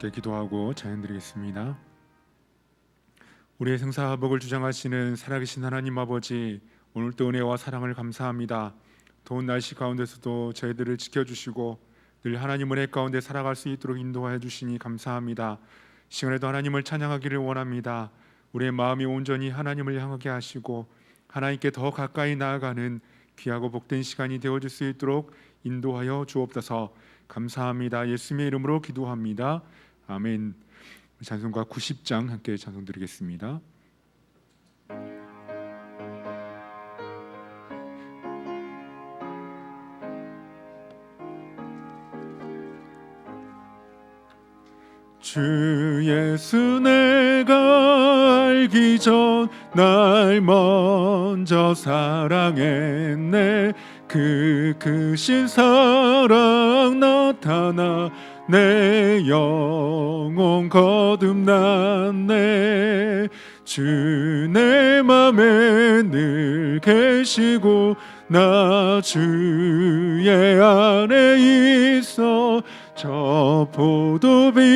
함께 기도하고 찬양드리겠습니다. 우리의 생사복을 주장하시는 살아계신 하나님 아버지, 오늘도 은혜와 사랑을 감사합니다. 더운 날씨 가운데서도 저희들을 지켜주시고 늘 하나님 은혜 가운데 살아갈 수 있도록 인도하여 주시니 감사합니다. 시간에도 하나님을 찬양하기를 원합니다. 우리의 마음이 온전히 하나님을 향하게 하시고 하나님께 더 가까이 나아가는 귀하고 복된 시간이 되어줄 수 있도록 인도하여 주옵소서. 감사합니다. 예수님의 이름으로 기도합니다. 아멘. 찬송가 90장 함께 찬송 드리겠습니다. 주 예수 내가 알기 전 날 먼저 사랑했네. 그 크신 사랑 나타나 내 영혼 거듭났네. 주 내 맘에 늘 계시고 나 주의 안에 있어. 저 포도비유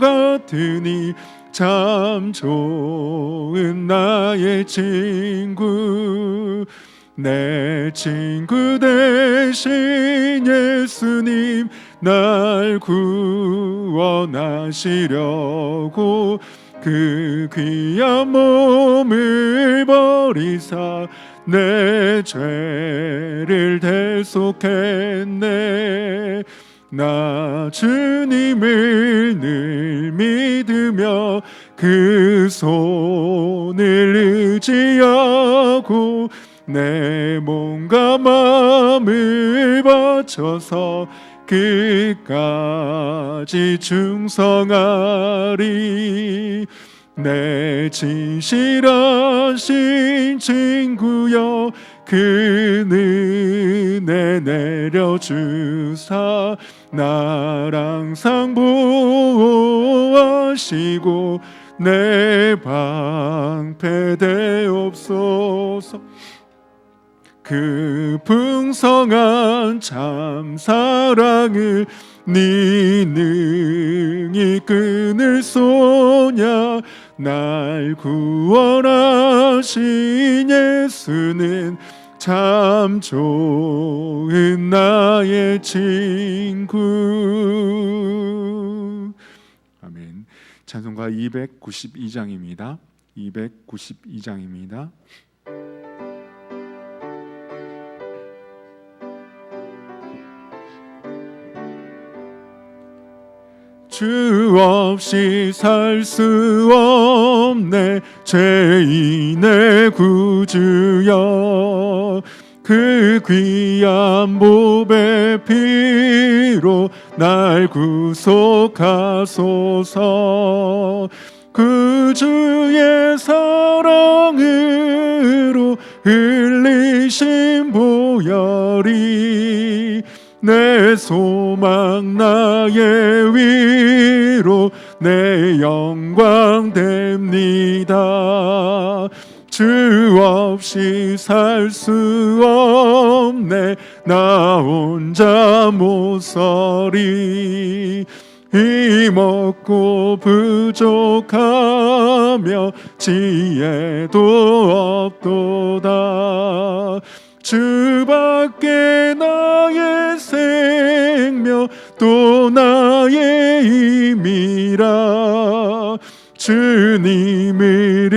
같으니 참 좋은 나의 친구. 내 친구 대신 예수님 날 구원하시려고 그 귀한 몸을 버리사 내 죄를 대속했네. 나 주님을 늘 믿으며 그 손을 의지하고 내 몸과 마음을 바쳐서 끝까지 충성하리. 내 진실하신 친구여 그 은혜 내려주사 날 항상 보호하시고 내 방패 되옵소서. 그 풍성한 참 사랑을 네 능히 끊을 소냐. 날 구원하신 예수는 참 좋은 나의 친구. 아멘. 찬송가 292장입니다. 292장입니다. 주 없이 살 수 없네. 죄인의 구주여 그 귀한 보배 피로 날 구속하소서. 그 주의 사랑으로 흘리신 보혈이 내 소망 나의 위로 내 영광 됩니다. 주 없이 살 수 없네. 나 혼자 못 서리. 힘없고 부족하며 지혜도 없도다. 주밖에 나의 생명 또 나의 힘이라. 주님을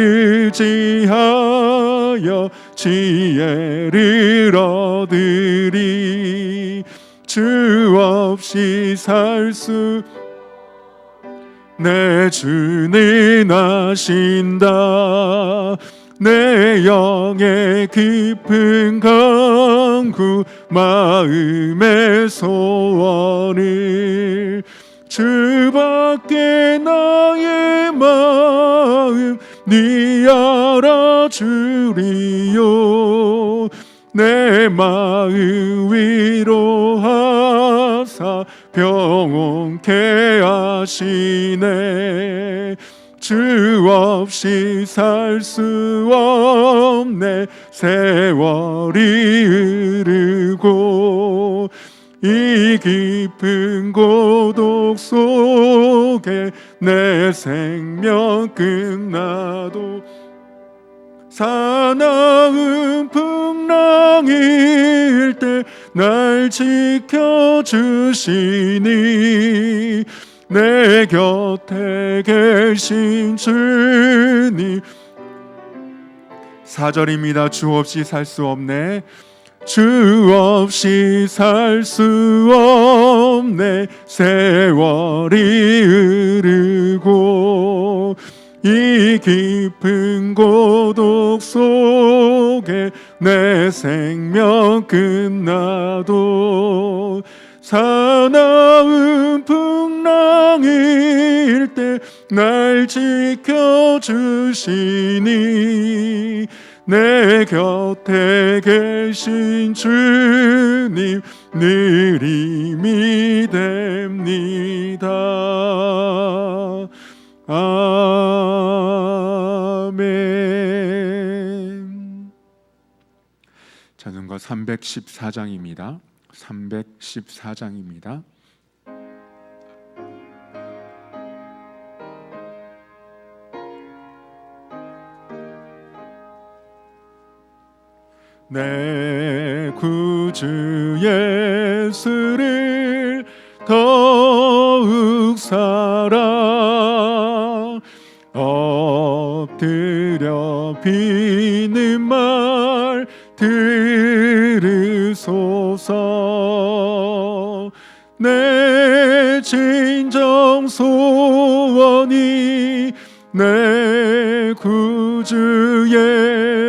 의지하여 지혜를 얻으리. 주 없이 살 수 내 주는 아신다. 내 영의 깊은 간구 마음의 소원을 주밖에 나의 마음 네 알아주리요. 내 마음 위로하사 평온케 하시네. 주 없이 살 수 없네. 세월이 흐르고 이 깊은 고독 고독 속에 내 생명 끝나도 사나운 풍랑일 때 날 지켜주시니 내 곁에 계신 주님. 4절입니다. 주 없이 살 수 없네. 주 없이 살 수 없네. 세월이 흐르고 이 깊은 고독 속에 내 생명 끝나도 사나운 풍랑일 때 날 지켜주시니 내 곁에 계신 주님 늘 힘이 됩니다. 아멘. 찬송가 314장입니다. 314장입니다. 내 구주 예수를 더욱 사랑 엎드려 비는 말 들으소서. 내 진정 소원이 내 구주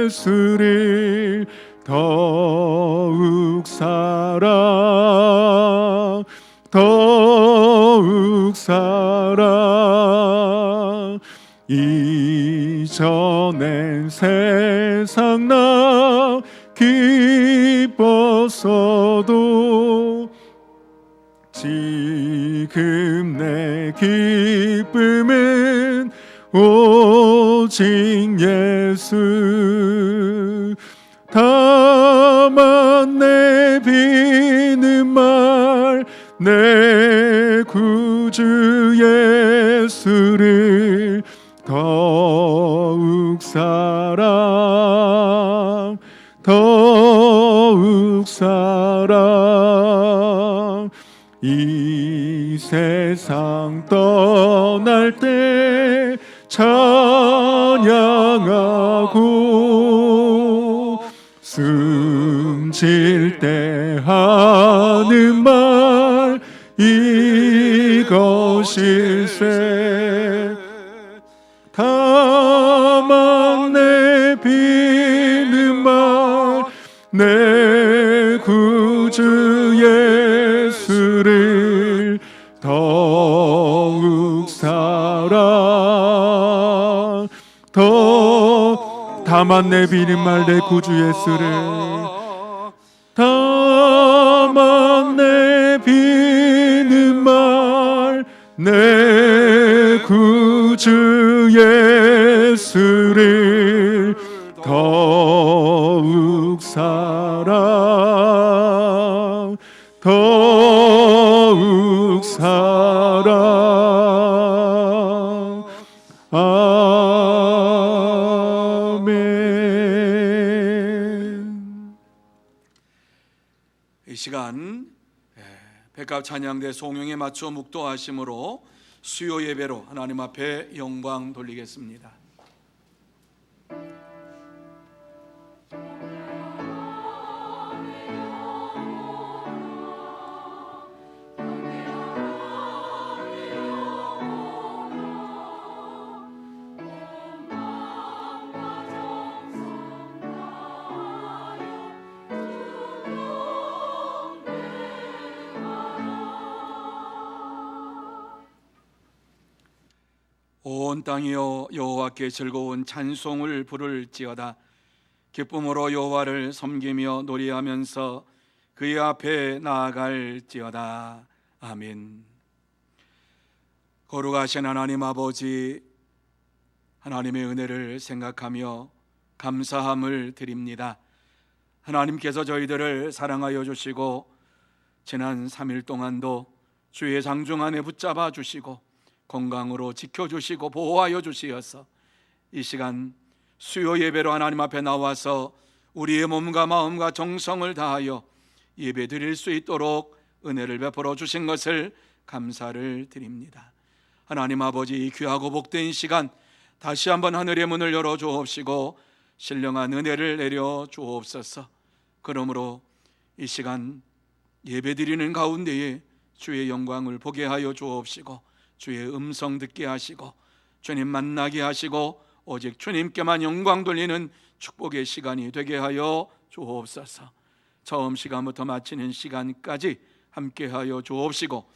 예수를 더욱 사랑 더욱 사랑. 이전엔 세상 나 기뻤어도 지금 내 기쁨은 오직 예수. 다만 내 비는 말 내 구주 예수를 더욱 사랑 더욱 사랑. 이 세상 떠날 때 찬양하고 숨질 때 하는 말 이것일세. 다만 내 비는 말 내 구주 예수를 더욱 사랑 다만 내 비는 말 내 구주 예수를 다만 내 비는 말 내 구주 예수를 더욱 사랑 더욱 사랑. 아멘. 이 시간 백합 찬양대 송영에 맞춰 묵도하심으로 수요 예배로 하나님 앞에 영광 돌리겠습니다. 온 땅이여 여호와께 즐거운 찬송을 부를지어다. 기쁨으로 여호와를 섬기며 노래하면서 그의 앞에 나아갈지어다. 아멘. 거룩하신 하나님 아버지, 하나님의 은혜를 생각하며 감사함을 드립니다. 하나님께서 저희들을 사랑하여 주시고 지난 3일 동안도 주의 장중 안에 붙잡아 주시고 건강으로 지켜주시고 보호하여 주시어서 이 시간 수요 예배로 하나님 앞에 나와서 우리의 몸과 마음과 정성을 다하여 예배 드릴 수 있도록 은혜를 베풀어 주신 것을 감사를 드립니다. 하나님 아버지, 이 귀하고 복된 시간 다시 한번 하늘의 문을 열어 주옵시고 신령한 은혜를 내려 주옵소서. 그러므로 이 시간 예배 드리는 가운데에 주의 영광을 보게 하여 주옵시고 주의 음성 듣게 하시고 주님 만나게 하시고 오직 주님께만 영광 돌리는 축복의 시간이 되게 하여 주옵소서. 처음 시간부터 마치는 시간까지 함께하여 주옵시고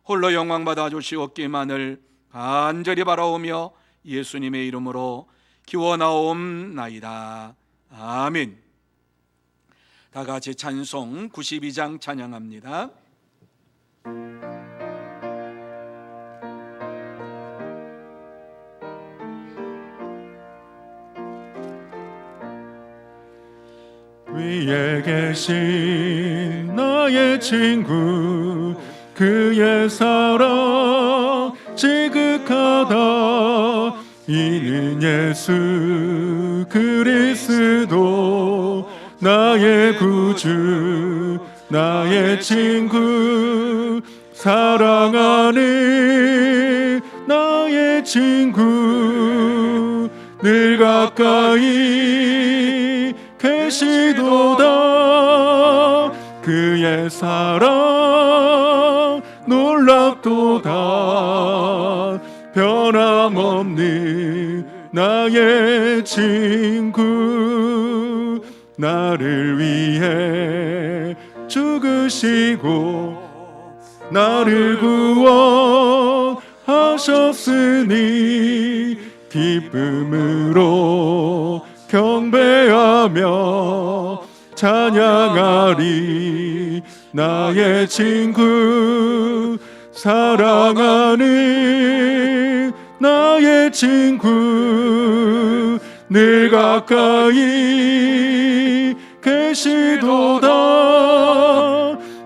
홀로 영광 받아 주시옵기만을 간절히 바라오며 예수님의 이름으로 기원하옵나이다. 아멘. 다 같이 찬송 92장 찬양합니다. 위에 계신 나의 친구, 그의 사랑 지극하다. 이는 예수 그리스도 나의 구주, 나의 친구, 사랑하는 나의 친구, 늘 가까이 계시도다. 그의 사랑 놀랍도다. 변함없는 나의 친구, 나를 위해 죽으시고 나를 구원하셨으니 기쁨으로 경배하며 찬양하리. 나의 친구, 사랑하는 나의 친구, 늘 가까이 계시도다.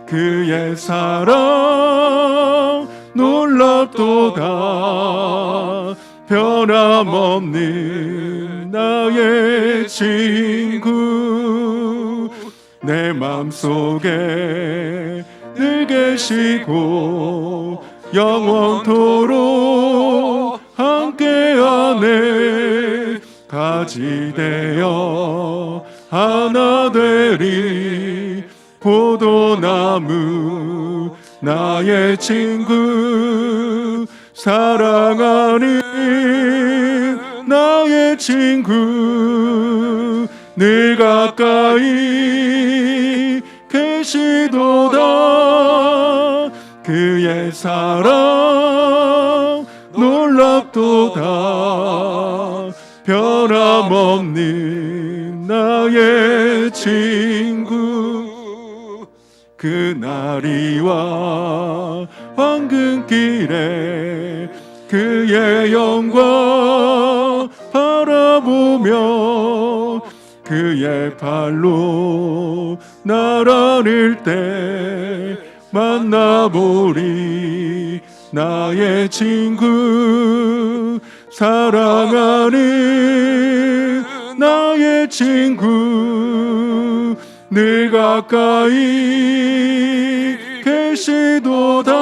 그의 사랑 놀랍도다. 변함없는 나의 친구, 내 맘속에 늘 계시고 영원토록 함께하네. 가지 되어 하나 되리. 포도나무 나의 친구, 사랑하는 나의 친구, 늘 가까이 계시도다. 그의 사랑 놀랍도다. 변함없는 나의 친구, 그날이와 황금길에 그의 영광 바라보며 그의 발로 날 안을 때 만나보리. 나의 친구, 사랑하는 나의 친구, 늘 가까이 계시도다.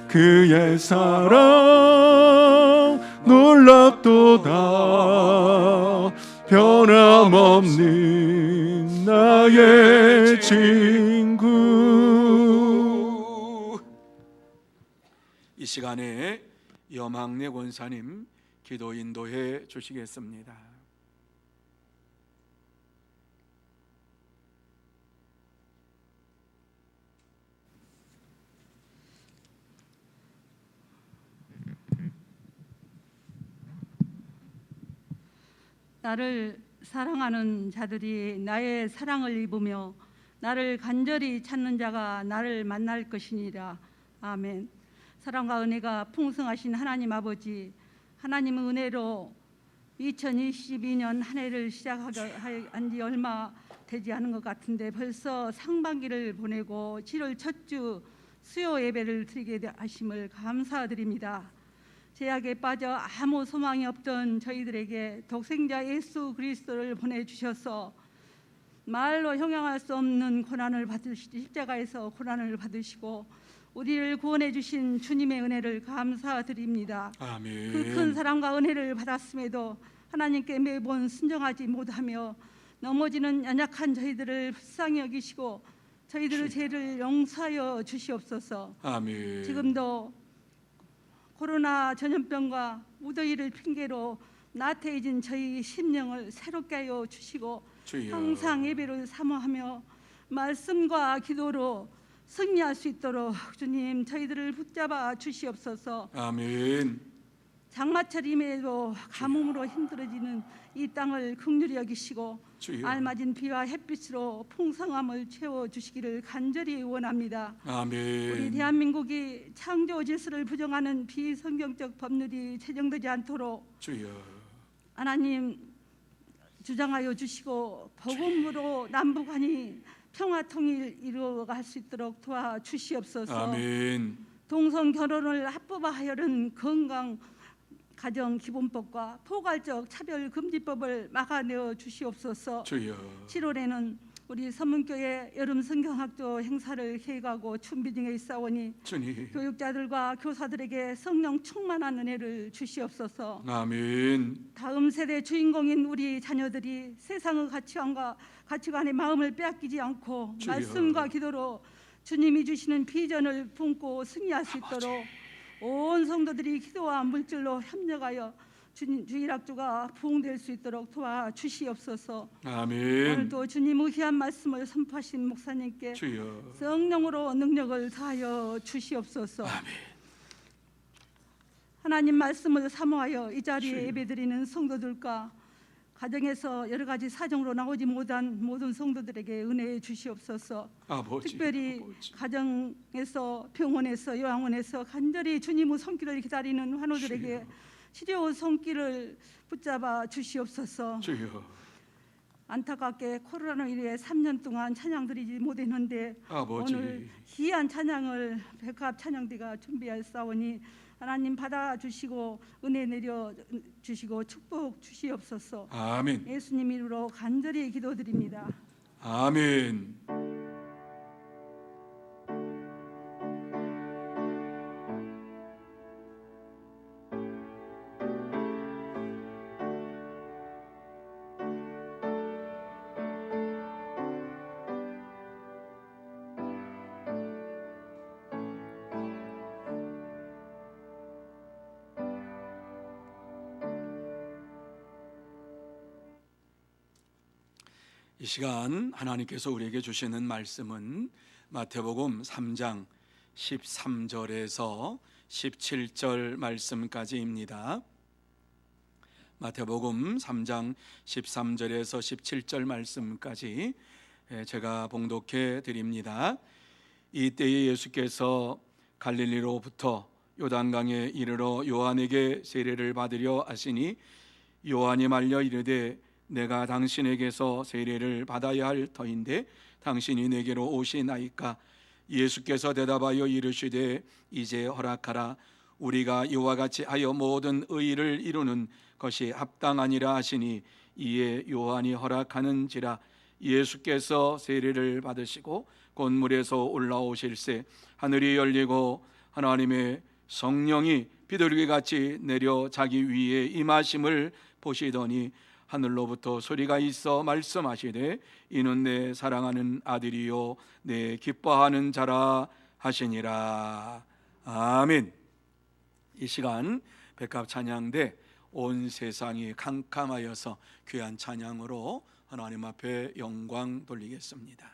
그의 사랑 놀랍도다. 변함없는 나의 친구. 이 시간에 염학래 권사님 기도 인도해 주시겠습니다. 나를 사랑하는 자들이 나의 사랑을 입으며 나를 간절히 찾는 자가 나를 만날 것이니라. 아멘. 사랑과 은혜가 풍성하신 하나님 아버지, 하나님의 은혜로 2022년 한 해를 시작한 지 얼마 되지 않은 것 같은데 벌써 상반기를 보내고 7월 첫 주 수요 예배를 드리게 하심을 감사드립니다. 죄악에 빠져 아무 소망이 없던 저희들에게 독생자 예수 그리스도를 보내주셔서 말로 형용할 수 없는 고난을 십자가에서 고난을 받으시고 우리를 구원해 주신 주님의 은혜를 감사드립니다. 아멘. 그 큰 사랑과 은혜를 받았음에도 하나님께 매번 순종하지 못하며 넘어지는 연약한 저희들을 불쌍히 여기시고 저희들의 죄를 용서하여 주시옵소서. 아멘. 지금도 코로나 전염병과 무더위를 핑계로 나태해진 저희 심령을 새롭게 하여 주시고 주여. 항상 예배를 사모하며 말씀과 기도로 승리할 수 있도록 주님 저희들을 붙잡아 주시옵소서. 아멘. 장마철임에도 가뭄으로 힘들어지는 이 땅을 긍휼히 여기시고 주여. 알맞은 비와 햇빛으로 풍성함을 채워 주시기를 간절히 원합니다. 우리 아멘. 대한민국이 창조 질서를 부정하는 비성경적 법률이 제정되지 않도록 주여. 하나님 주장하여 주시고 복음으로 남북한이 평화 통일 이루어갈 수 있도록 도와주시옵소서. 아멘. 동성 결혼을 합법화하려는 건강 가정 기본법과 포괄적 차별 금지법을 막아내어 주시옵소서. 주여. 7월에는 우리 서문교회 여름 성경학교 행사를 계획하고 준비 중에 있사오니 주님. 교육자들과 교사들에게 성령 충만한 은혜를 주시옵소서. 아멘. 다음 세대 주인공인 우리 자녀들이 세상의 가치관의 마음을 빼앗기지 않고 주여. 말씀과 기도로 주님이 주시는 비전을 품고 승리할 수 있도록 온 성도들이 기도와 물질로 협력하여 주일학교가 부흥될 수 있도록 도와주시옵소서. 아멘. 오늘도 주님의 귀한 말씀을 선포하신 목사님께 주여. 성령으로 능력을 다하여 주시옵소서. 아멘. 하나님 말씀을 사모하여 이 자리에 주여. 예배드리는 성도들과 가정에서 여러 가지 사정으로 나오지 못한 모든 성도들에게 은혜해 주시옵소서. 아버지. 특별히 아버지. 가정에서 병원에서 요양원에서 간절히 주님의 손길을 기다리는 환우들에게 주여. 치료 손길을 붙잡아 주시옵소서. 주여. 안타깝게 코로나로 인해 3년 동안 찬양 드리지 못했는데 아버지. 오늘 귀한 찬양을 백합 찬양대가 준비하였사오니 하나님 받아주시고 은혜 내려 주시고 축복 주시옵소서. 아멘. 예수님 이름으로 간절히 기도드립니다. 아멘. 이 시간 하나님께서 우리에게 주시는 말씀은 마태복음 3장 13절에서 17절 말씀까지입니다. 마태복음 3장 13절에서 17절 말씀까지 제가 봉독해 드립니다. 이때에 예수께서 갈릴리로부터 요단강에 이르러 요한에게 세례를 받으려 하시니 요한이 말려 이르되 내가 당신에게서 세례를 받아야 할 터인데 당신이 내게로 오시나이까? 예수께서 대답하여 이르시되 이제 허락하라. 우리가 이와 같이 하여 모든 의를 이루는 것이 합당하니라 하시니 이에 요한이 허락하는지라. 예수께서 세례를 받으시고 곧 물에서 올라오실새 하늘이 열리고 하나님의 성령이 비둘기같이 내려 자기 위에 임하심을 보시더니 하늘로부터 소리가 있어 말씀하시되 이는 내 사랑하는 아들이요 내 기뻐하는 자라 하시니라. 아멘. 이 시간 백합 찬양대 온 세상이 캄캄하여서 귀한 찬양으로 하나님 앞에 영광 돌리겠습니다.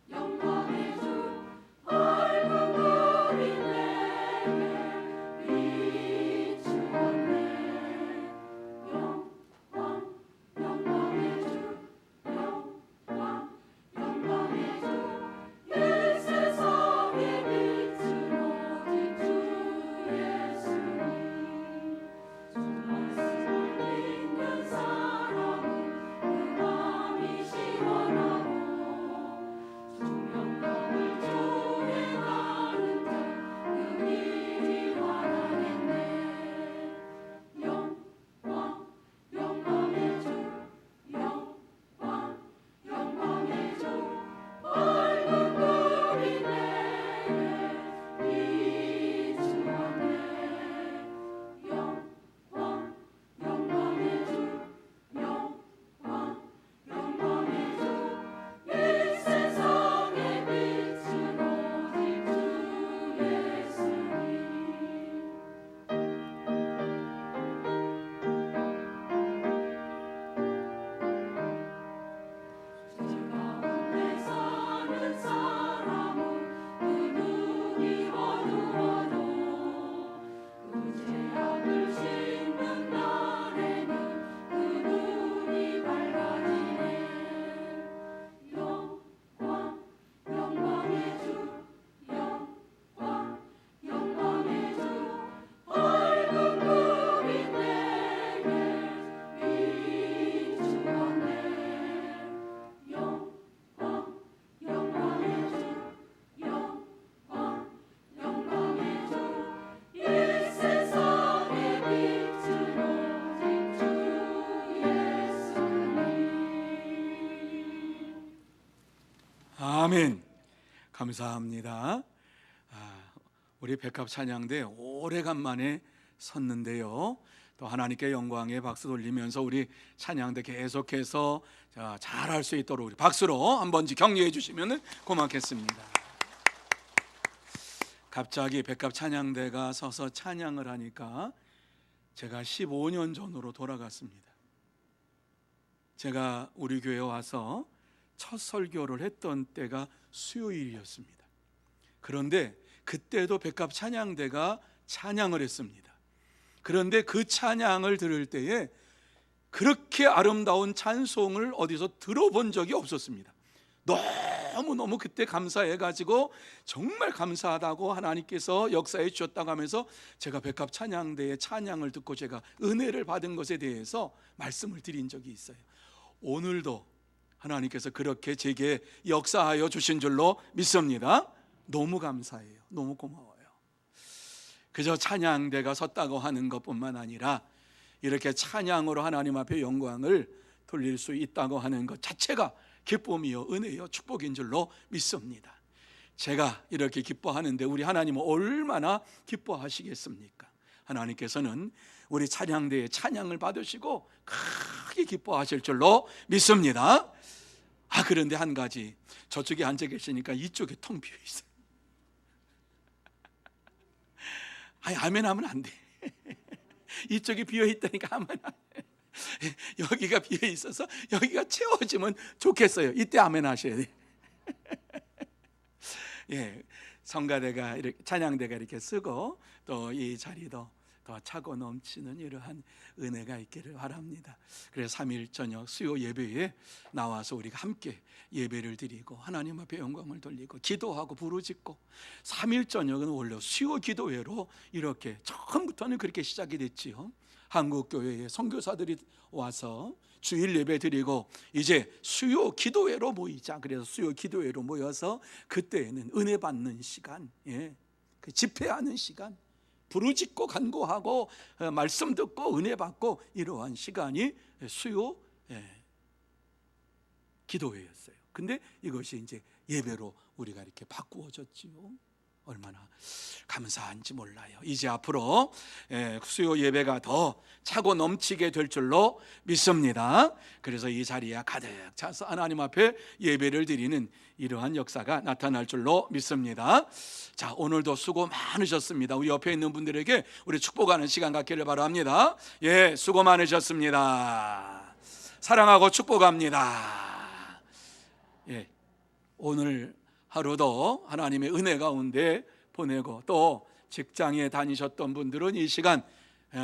영광의 주 아멘. 감사합니다. 우리 백합 찬양대 오래간만에 섰는데요. 또 하나님께 영광의 박수 돌리면서 우리 찬양대 계속해서 잘할 수 있도록 우리 박수로 한 번씩 격려해 주시면 고맙겠습니다. 갑자기 백합 찬양대가 서서 찬양을 하니까 제가 15년 전으로 돌아갔습니다. 제가 우리 교회에 와서 첫 설교를 했던 때가 수요일이었습니다. 그런데 그때도 백합 찬양대가 찬양을 했습니다. 그런데 그 찬양을 들을 때에 그렇게 아름다운 찬송을 어디서 들어본 적이 없었습니다. 너무너무 그때 감사해가지고 정말 감사하다고 하나님께서 역사해 주셨다고 하면서 제가 백합 찬양대의 찬양을 듣고 제가 은혜를 받은 것에 대해서 말씀을 드린 적이 있어요. 오늘도 하나님께서 그렇게 제게 역사하여 주신 줄로 믿습니다. 너무 감사해요. 너무 고마워요. 그저 찬양대가 섰다고 하는 것뿐만 아니라 이렇게 찬양으로 하나님 앞에 영광을 돌릴 수 있다고 하는 것 자체가 기쁨이요 은혜요 축복인 줄로 믿습니다. 제가 이렇게 기뻐하는데 우리 하나님은 얼마나 기뻐하시겠습니까? 하나님께서는 우리 찬양대의 찬양을 받으시고 크게 기뻐하실 줄로 믿습니다. 그런데 한 가지, 저쪽에 앉아 계시니까 이쪽에 텅 비어 있어요. 아멘 하면 안 돼. 이쪽이 비어 있다니까 아멘 안 돼. 여기가 비어 있어서 여기가 채워지면 좋겠어요. 이때 아멘 하셔야 돼. 예, 성가대가 이렇게 찬양대가 이렇게 쓰고 또 이 자리도 더 차고 넘치는 이러한 은혜가 있기를 바랍니다. 그래서 3일 저녁 수요 예배에 나와서 우리가 함께 예배를 드리고 하나님 앞에 영광을 돌리고 기도하고 부르짖고 3일 저녁은 원래 수요 기도회로 이렇게 처음부터는 그렇게 시작이 됐지요. 한국교회에 선교사들이 와서 주일 예배 드리고 이제 수요 기도회로 모이자. 그래서 수요 기도회로 모여서 그때에는 은혜 받는 시간, 그 집회하는 시간, 부르짖고 간구하고 말씀 듣고 은혜 받고 이러한 시간이 수요 기도회였어요. 근데 이것이 이제 예배로 우리가 이렇게 바꾸어졌지요. 얼마나 감사한지 몰라요. 이제 앞으로 수요 예배가 더 차고 넘치게 될 줄로 믿습니다. 그래서 이 자리에 가득 차서 하나님 앞에 예배를 드리는 이러한 역사가 나타날 줄로 믿습니다. 자, 오늘도 수고 많으셨습니다. 우리 옆에 있는 분들에게 우리 축복하는 시간 갖기를 바랍니다. 수고 많으셨습니다. 사랑하고 축복합니다. 오늘 하루도 하나님의 은혜 가운데 보내고 또 직장에 다니셨던 분들은 이 시간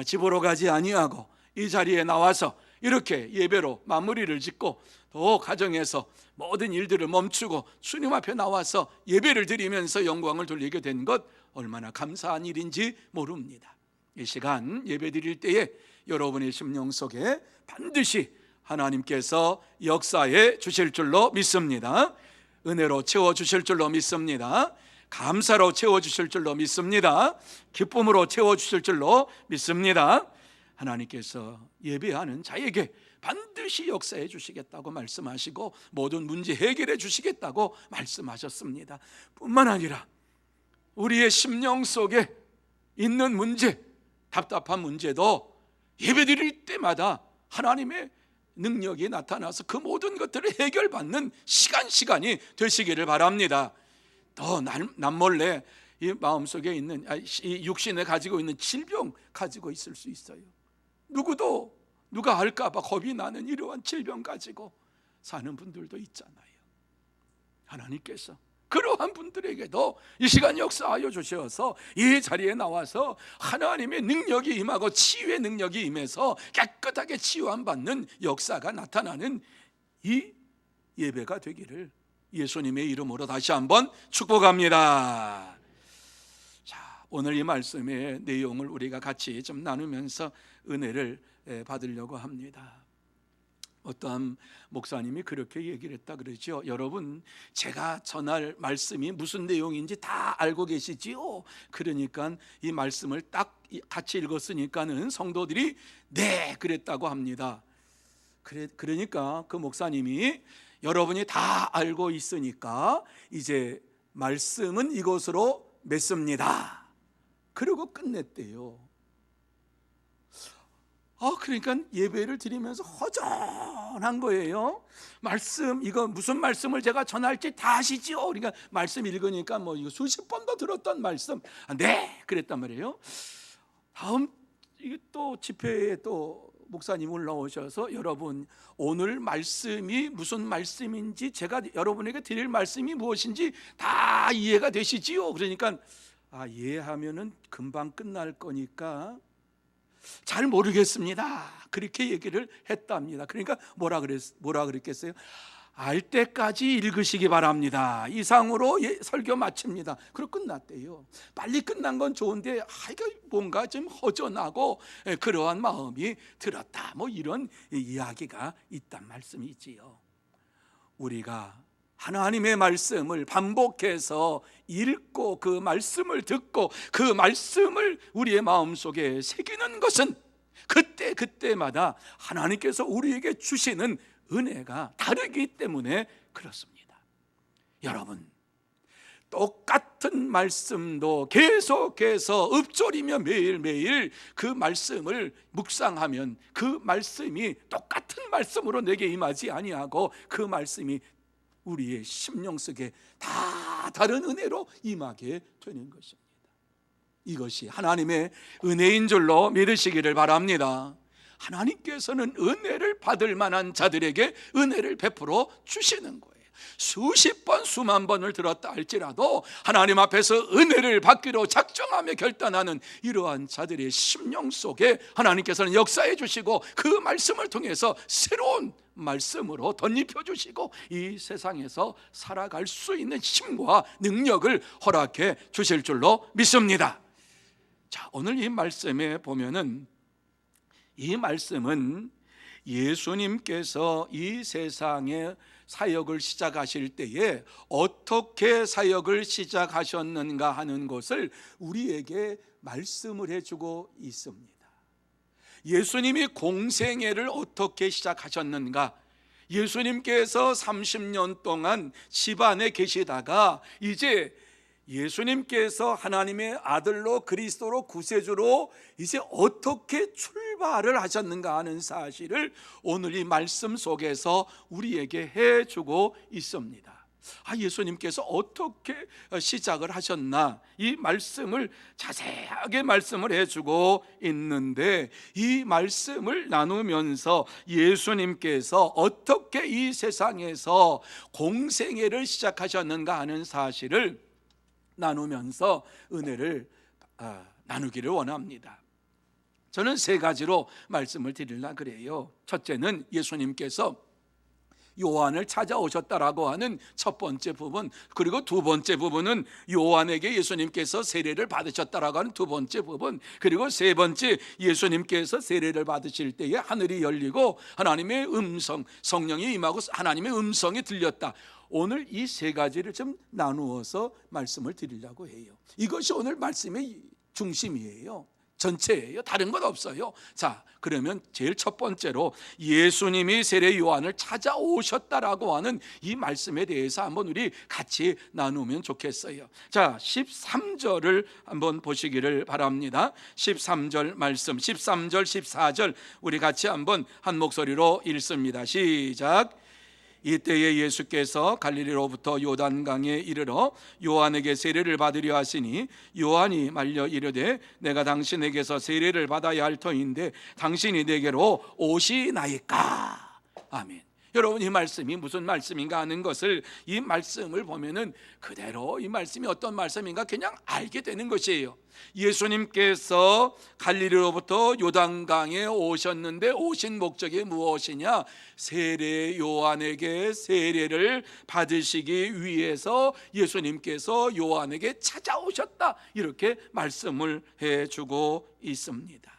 집으로 가지 아니하고 이 자리에 나와서 이렇게 예배로 마무리를 짓고 또 가정에서 모든 일들을 멈추고 주님 앞에 나와서 예배를 드리면서 영광을 돌리게 된 것 얼마나 감사한 일인지 모릅니다. 이 시간 예배 드릴 때에 여러분의 심령 속에 반드시 하나님께서 역사해 주실 줄로 믿습니다. 은혜로 채워주실 줄로 믿습니다. 감사로 채워주실 줄로 믿습니다. 기쁨으로 채워주실 줄로 믿습니다. 하나님께서 예배하는 자에게 반드시 역사해 주시겠다고 말씀하시고 모든 문제 해결해 주시겠다고 말씀하셨습니다. 뿐만 아니라 우리의 심령 속에 있는 문제, 답답한 문제도 예배 드릴 때마다 하나님의 능력이 나타나서 그 모든 것들을 해결받는 시간이 되시기를 바랍니다. 더 남몰래 이 마음속에 있는 이 육신에 가지고 있는 질병 가지고 있을 수 있어요. 누가 알까 봐 겁이 나는 이러한 질병 가지고 사는 분들도 있잖아요. 하나님께서 그러한 분들에게도 이 시간 역사하여 주셔서 이 자리에 나와서 하나님의 능력이 임하고 치유의 능력이 임해서 깨끗하게 치유함 받는 역사가 나타나는 이 예배가 되기를 예수님의 이름으로 다시 한번 축복합니다. 자, 오늘 이 말씀의 내용을 우리가 같이 좀 나누면서 은혜를 받으려고 합니다. 어떠한 목사님이 그렇게 얘기를 했다 그러죠. 여러분, 제가 전할 말씀이 무슨 내용인지 다 알고 계시지요? 그러니까 이 말씀을 딱 같이 읽었으니까는 성도들이 네 그랬다고 합니다. 그러니까 그 목사님이 여러분이 다 알고 있으니까 이제 말씀은 이것으로 맺습니다. 그리고 끝냈대요. 그러니까 예배를 드리면서 허전한 거예요. 말씀, 이거 무슨 말씀을 제가 전할지 다 아시죠? 그러니까 말씀 읽으니까 뭐 이거 수십 번도 들었던 말씀, 네, 그랬단 말이에요. 다음 이게 또 집회에 또 목사님 올라오셔서 여러분 오늘 말씀이 무슨 말씀인지 제가 여러분에게 드릴 말씀이 무엇인지 다 이해가 되시지요? 그러니까 이해하면은 금방 끝날 거니까 잘 모르겠습니다. 그렇게 얘기를 했답니다. 그러니까 뭐라 그랬겠어요? 알 때까지 읽으시기 바랍니다. 이상으로 설교 마칩니다. 그리고 끝났대요. 빨리 끝난 건 좋은데 이거 뭔가 좀 허전하고 그러한 마음이 들었다. 뭐 이런 이야기가 있단 말씀이지요. 우리가 하나님의 말씀을 반복해서 읽고 그 말씀을 듣고 그 말씀을 우리의 마음속에 새기는 것은 그때마다 하나님께서 우리에게 주시는 은혜가 다르기 때문에 그렇습니다. 여러분, 똑같은 말씀도 계속해서 읊조리며 매일매일 그 말씀을 묵상하면 그 말씀이 똑같은 말씀으로 내게 임하지 아니하고 그 말씀이 우리의 심령 속에 다 다른 은혜로 임하게 되는 것입니다. 이것이 하나님의 은혜인 줄로 믿으시기를 바랍니다. 하나님께서는 은혜를 받을 만한 자들에게 은혜를 베풀어 주시는 거예요. 수십 번 수만 번을 들었다 할지라도 하나님 앞에서 은혜를 받기로 작정하며 결단하는 이러한 자들의 심령 속에 하나님께서는 역사해 주시고 그 말씀을 통해서 새로운 말씀으로 덧입혀 주시고 이 세상에서 살아갈 수 있는 힘과 능력을 허락해 주실 줄로 믿습니다. 자, 오늘 이 말씀에 보면은 이 말씀은 예수님께서 이 세상에 사역을 시작하실 때에 어떻게 사역을 시작하셨는가 하는 것을 우리에게 말씀을 해주고 있습니다. 예수님이 공생애를 어떻게 시작하셨는가? 예수님께서 30년 동안 집안에 계시다가 이제 예수님께서 하나님의 아들로 그리스도로 구세주로 이제 어떻게 출발을 하셨는가 하는 사실을 오늘 이 말씀 속에서 우리에게 해주고 있습니다. 예수님께서 어떻게 시작을 하셨나 이 말씀을 자세하게 말씀을 해주고 있는데 이 말씀을 나누면서 예수님께서 어떻게 이 세상에서 공생애를 시작하셨는가 하는 사실을 나누면서 은혜를 나누기를 원합니다. 저는 세 가지로 말씀을 드리려고 그래요. 첫째는 예수님께서 요한을 찾아오셨다라고 하는 첫 번째 부분, 그리고 두 번째 부분은 요한에게 예수님께서 세례를 받으셨다라고 하는 두 번째 부분, 그리고 세 번째 예수님께서 세례를 받으실 때에 하늘이 열리고 하나님의 음성, 성령이 임하고 하나님의 음성이 들렸다. 오늘 이 세 가지를 좀 나누어서 말씀을 드리려고 해요. 이것이 오늘 말씀의 중심이에요. 전체예요. 다른 건 없어요. 자, 그러면 제일 첫 번째로 예수님이 세례 요한을 찾아오셨다라고 하는 이 말씀에 대해서 한번 우리 같이 나누면 좋겠어요. 자, 13절을 한번 보시기를 바랍니다. 13절 말씀, 13절, 14절 우리 같이 한번 한 목소리로 읽습니다. 시작. 이때에 예수께서 갈릴리로부터 요단강에 이르러 요한에게 세례를 받으려 하시니 요한이 말려 이르되 내가 당신에게서 세례를 받아야 할 터인데 당신이 내게로 오시나이까. 아멘. 여러분, 이 말씀이 무슨 말씀인가 하는 것을 이 말씀을 보면은 그대로 이 말씀이 어떤 말씀인가 그냥 알게 되는 것이에요. 예수님께서 갈릴리로부터 요단강에 오셨는데 오신 목적이 무엇이냐? 세례 요한에게 세례를 받으시기 위해서 예수님께서 요한에게 찾아오셨다, 이렇게 말씀을 해주고 있습니다.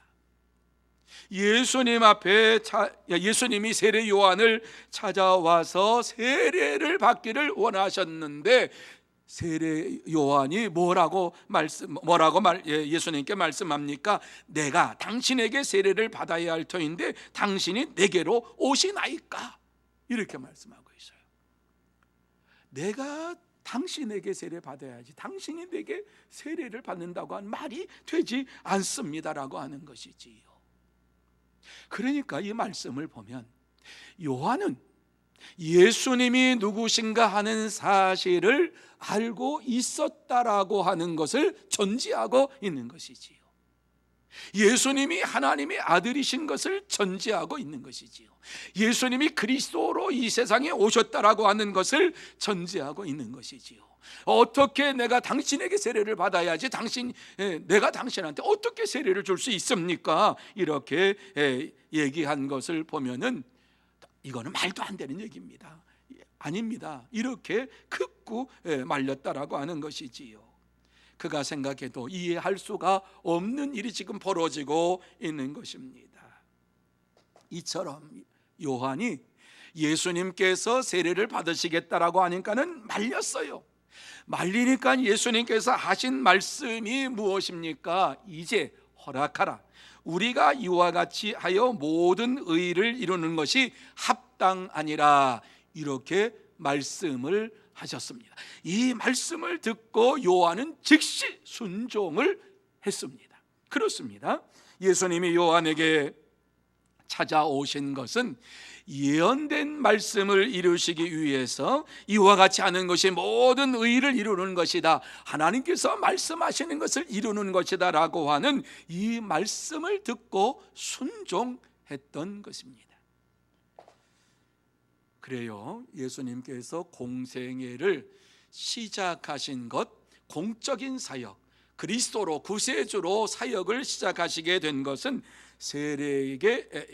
예수님이 세례 요한을 찾아와서 세례를 받기를 원하셨는데 세례 요한이 예수님께 말씀합니까? 내가 당신에게 세례를 받아야 할 터인데 당신이 내게로 오시나이까? 이렇게 말씀하고 있어요. 내가 당신에게 세례 받아야지 당신이 내게 세례를 받는다고 하는 말이 되지 않습니다라고 하는 것이지요. 그러니까 이 말씀을 보면 요한은 예수님이 누구신가 하는 사실을 알고 있었다라고 하는 것을 전제하고 있는 것이지요. 예수님이 하나님의 아들이신 것을 전제하고 있는 것이지요. 예수님이 그리스도로 이 세상에 오셨다라고 하는 것을 전제하고 있는 것이지요. 어떻게 내가 당신에게 세례를 받아야지 내가 당신한테 어떻게 세례를 줄 수 있습니까? 이렇게 얘기한 것을 보면은 이거는 말도 안 되는 얘기입니다. 아닙니다. 이렇게 극구 말렸다라고 하는 것이지요. 그가 생각해도 이해할 수가 없는 일이 지금 벌어지고 있는 것입니다. 이처럼 요한이 예수님께서 세례를 받으시겠다라고 하니까는 말렸어요. 말리니까 예수님께서 하신 말씀이 무엇입니까? 이제 허락하라. 우리가 이와 같이 하여 모든 의를 이루는 것이 합당하니라. 이렇게 말씀을 하셨습니다. 이 말씀을 듣고 요한은 즉시 순종을 했습니다. 그렇습니다. 예수님이 요한에게 찾아오신 것은 예언된 말씀을 이루시기 위해서 이와 같이 하는 것이 모든 의를 이루는 것이다, 하나님께서 말씀하시는 것을 이루는 것이다 라고 하는 이 말씀을 듣고 순종했던 것입니다. 그래요, 예수님께서 공생애를 시작하신 것, 공적인 사역, 그리스도로 구세주로 사역을 시작하시게 된 것은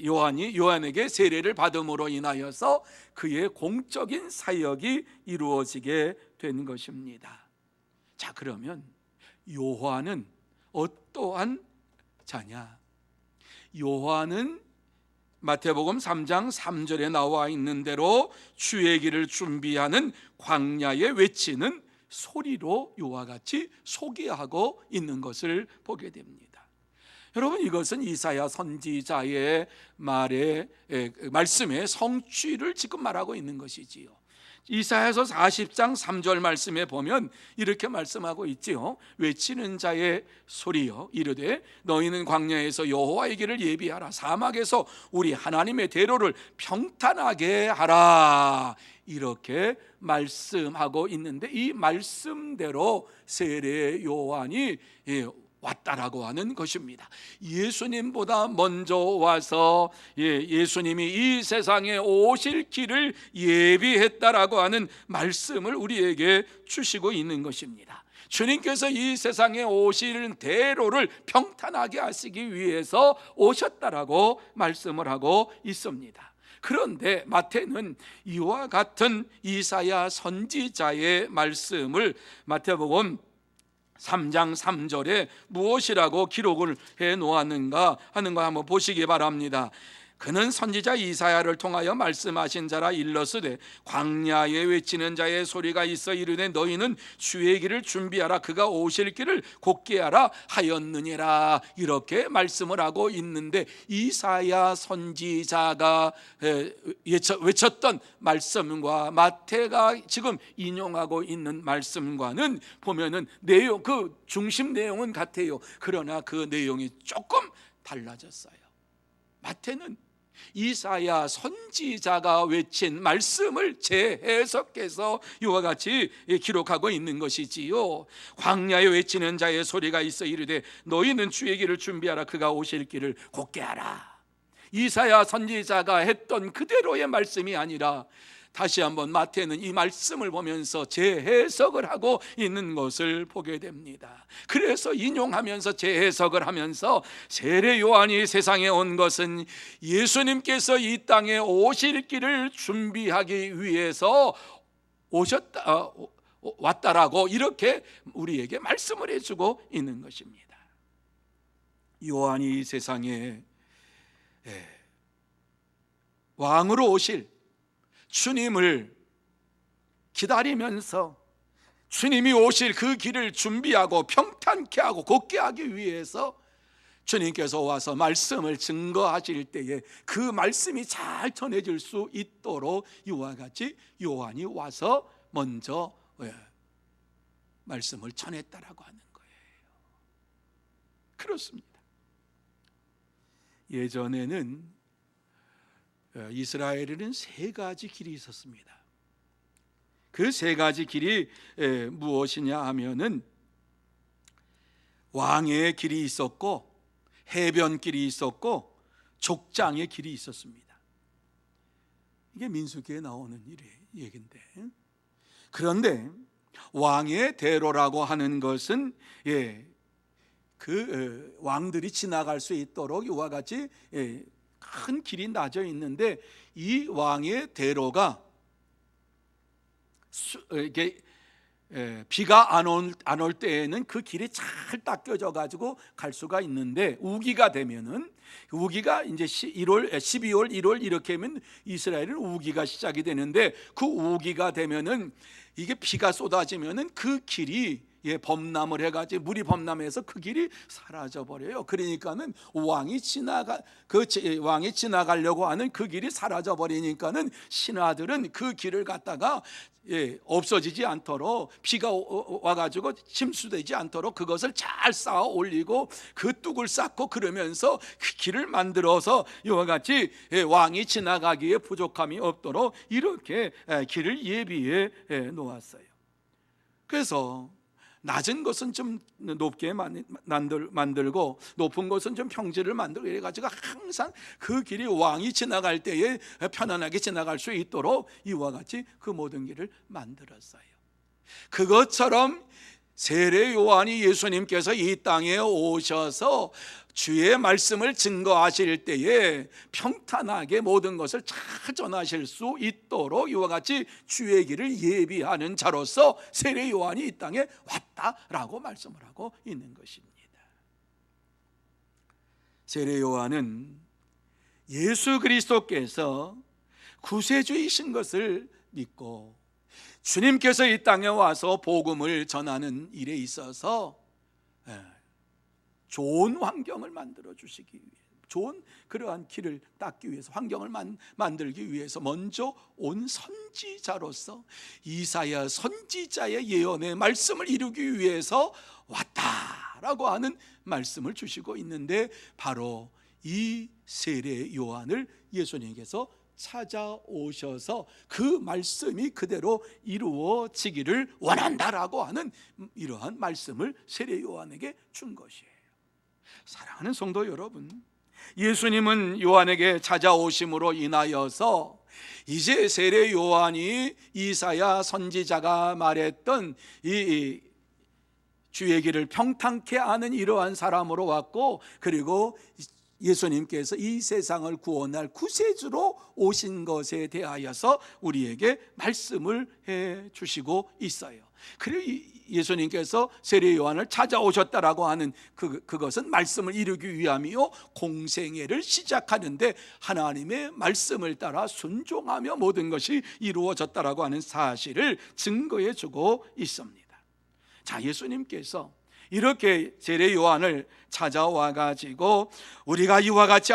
요한에게 세례를 받음으로 인하여서 그의 공적인 사역이 이루어지게 된 것입니다. 자, 그러면 요한은 어떠한 자냐? 요한은 마태복음 3장 3절에 나와 있는 대로 주의 길을 준비하는 광야에 외치는 소리로 이와 같이 소개하고 있는 것을 보게 됩니다. 여러분, 이것은 이사야 선지자의 말씀의 성취를 지금 말하고 있는 것이지요. 이사야서 40장 3절 말씀에 보면 이렇게 말씀하고 있지요. 외치는 자의 소리여 이르되 너희는 광야에서 여호와의 길을 예비하라, 사막에서 우리 하나님의 대로를 평탄하게 하라. 이렇게 말씀하고 있는데 이 말씀대로 세례 요한이 왔다라고 하는 것입니다. 예수님보다 먼저 와서 예수님이 이 세상에 오실 길을 예비했다라고 하는 말씀을 우리에게 주시고 있는 것입니다. 주님께서 이 세상에 오실 대로를 평탄하게 하시기 위해서 오셨다라고 말씀을 하고 있습니다. 그런데 마태는 이와 같은 이사야 선지자의 말씀을 마태복음 3장 3절에 무엇이라고 기록을 해 놓았는가 하는 거 한번 보시기 바랍니다. 그는 선지자 이사야를 통하여 말씀하신 자라 일러스되 광야에 외치는 자의 소리가 있어 이르되 너희는 주의 길을 준비하라, 그가 오실 길을 곧게 하라 하였느니라. 이렇게 말씀을 하고 있는데 이사야 선지자가 외쳤던 말씀과 마태가 지금 인용하고 있는 말씀과는 보면은 그 중심 내용은 같아요. 그러나 그 내용이 조금 달라졌어요. 마태는 이사야 선지자가 외친 말씀을 재해석해서 이와 같이 기록하고 있는 것이지요. 광야에 외치는 자의 소리가 있어 이르되 너희는 주의 길을 준비하라, 그가 오실 길을 곧게 하라. 이사야 선지자가 했던 그대로의 말씀이 아니라 다시 한번 마태는 이 말씀을 보면서 재해석을 하고 있는 것을 보게 됩니다. 그래서 인용하면서 재해석을 하면서 세례 요한이 세상에 온 것은 예수님께서 이 땅에 오실 길을 준비하기 위해서 왔다라고 이렇게 우리에게 말씀을 해주고 있는 것입니다. 요한이 이 세상에 왕으로 오실 주님을 기다리면서 주님이 오실 그 길을 준비하고 평탄케 하고 곧게 하기 위해서 주님께서 와서 말씀을 증거하실 때에 그 말씀이 잘 전해질 수 있도록 이와 같이 요한이 와서 먼저 말씀을 전했다라고 하는 거예요. 그렇습니다. 예전에는 이스라엘에는 세 가지 길이 있었습니다. 그 세 가지 길이 무엇이냐 하면은 왕의 길이 있었고, 해변길이 있었고, 족장의 길이 있었습니다. 이게 민수기에 나오는 얘기인데, 그런데 왕의 대로라고 하는 것은 그 왕들이 지나갈 수 있도록 이와 같이 큰 길이 나져 있는데, 이 왕의 대로가 비가 안 올 때에는 그 길이 잘 닦여져 가지고 갈 수가 있는데, 우기가 되면은, 우기가 이제 1월, 12월, 1월 이렇게 하면 이스라엘은 우기가 시작이 되는데, 그 우기가 되면은 이게 비가 쏟아지면은 그 길이 범람을 해가지고 물이 범람해서 그 길이 사라져 버려요. 그러니까는 왕이 지나가려고 하는 그 길이 사라져 버리니까는 신하들은 그 길을 갖다가 없어지지 않도록, 비가 와가지고 침수되지 않도록 그것을 잘 쌓아 올리고 그 뚝을 쌓고 그러면서 그 길을 만들어서 이와 같이 왕이 지나가기에 부족함이 없도록 이렇게 길을 예비해 놓았어요. 그래서 낮은 것은 좀 높게 만들고 높은 것은 좀 평지를 만들고 이래가지고 항상 그 길이 왕이 지나갈 때에 편안하게 지나갈 수 있도록 이와 같이 그 모든 길을 만들었어요. 그것처럼 세례 요한이 예수님께서 이 땅에 오셔서 주의 말씀을 증거하실 때에 평탄하게 모든 것을 잘 전하실 수 있도록 이와 같이 주의 길을 예비하는 자로서 세례 요한이 이 땅에 왔다라고 말씀을 하고 있는 것입니다. 세례 요한은 예수 그리스도께서 구세주이신 것을 믿고 주님께서 이 땅에 와서 복음을 전하는 일에 있어서 좋은 환경을 만들어 주시기 위해, 좋은 그러한 길을 닦기 위해서, 환경을 만들기 위해서 먼저 온 선지자로서 이사야 선지자의 예언의 말씀을 이루기 위해서 왔다라고 하는 말씀을 주시고 있는데, 바로 이 세례 요한을 예수님께서 찾아오셔서 그 말씀이 그대로 이루어지기를 원한다라고 하는 이러한 말씀을 세례 요한에게 준 것이에요. 사랑하는 성도 여러분, 예수님은 요한에게 찾아오심으로 인하여서 이제 세례 요한이 이사야 선지자가 말했던 이 주의 길을 평탄케 하는 이러한 사람으로 왔고, 그리고 예수님께서 이 세상을 구원할 구세주로 오신 것에 대하여서 우리에게 말씀을 해 주시고 있어요. 그리고 예수님께서 세례 요한을 찾아오셨다라고 하는 그것은 말씀을 이루기 위함이요, 공생애를 시작하는데 하나님의 말씀을 따라 순종하며 모든 것이 이루어졌다라고 하는 사실을 증거해 주고 있습니다. 자, 예수님께서 이렇게 세례 요한을 찾아와 가지고 우리가 이와 같이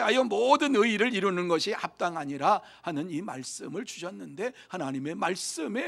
하여 모든 의의를 이루는 것이 합당하니라 하는 이 말씀을 주셨는데, 하나님의 말씀이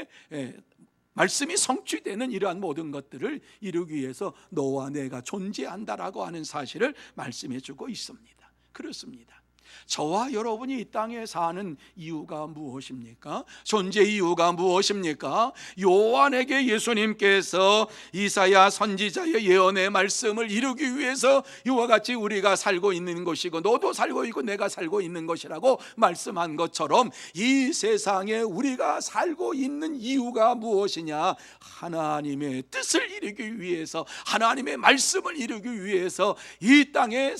성취되는 이러한 모든 것들을 이루기 위해서 너와 내가 존재한다라고 하는 사실을 말씀해 주고 있습니다. 그렇습니다. 저와 여러분이 이 땅에 사는 이유가 무엇입니까? 존재 이유가 무엇입니까? 요한에게 예수님께서 이사야 선지자의 예언의 말씀을 이루기 위해서 이와 같이 우리가 살고 있는 것이고 너도 살고 있고 내가 살고 있는 것이라고 말씀한 것처럼, 이 세상에 우리가 살고 있는 이유가 무엇이냐? 하나님의 뜻을 이루기 위해서, 하나님의 말씀을 이루기 위해서 이 땅에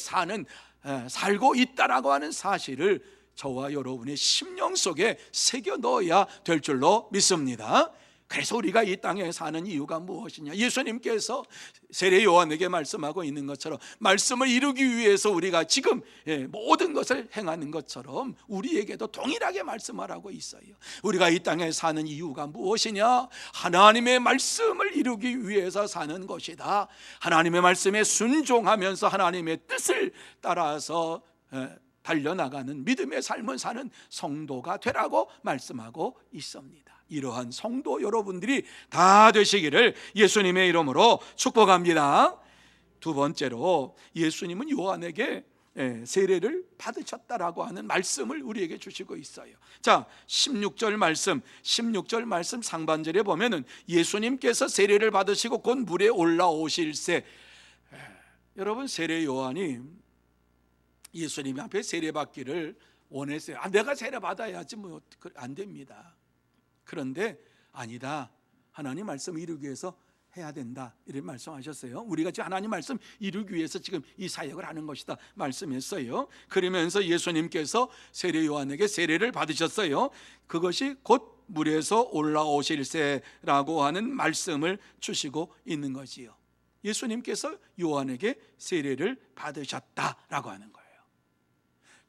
살고 있다라고 하는 사실을 저와 여러분의 심령 속에 새겨 넣어야 될 줄로 믿습니다. 그래서 우리가 이 땅에 사는 이유가 무엇이냐? 예수님께서 세례 요한에게 말씀하고 있는 것처럼 말씀을 이루기 위해서 우리가 지금 모든 것을 행하는 것처럼 우리에게도 동일하게 말씀하라고 있어요. 우리가 이 땅에 사는 이유가 무엇이냐? 하나님의 말씀을 이루기 위해서 사는 것이다. 하나님의 말씀에 순종하면서 하나님의 뜻을 따라서 달려나가는 믿음의 삶을 사는 성도가 되라고 말씀하고 있습니다. 이러한 성도 여러분들이 다 되시기를 예수님의 이름으로 축복합니다. 두 번째로, 예수님은 요한에게 세례를 받으셨다라고 하는 말씀을 우리에게 주시고 있어요. 자, 16절 말씀 상반절에 보면은 예수님께서 세례를 받으시고 곧 물에 올라오실새. 여러분, 세례 요한이 예수님 앞에 세례 받기를 원했어요. 내가 세례 받아야지 뭐 안 됩니다. 그런데 아니다, 하나님 말씀 이루기 위해서 해야 된다, 이렇게 말씀하셨어요. 우리가 지금 하나님 말씀 이루기 위해서 지금 이 사역을 하는 것이다 말씀했어요. 그러면서 예수님께서 세례 요한에게 세례를 받으셨어요. 그것이 곧 물에서 올라오실새라고 하는 말씀을 주시고 있는 것이요. 예수님께서 요한에게 세례를 받으셨다라고 하는 거예요.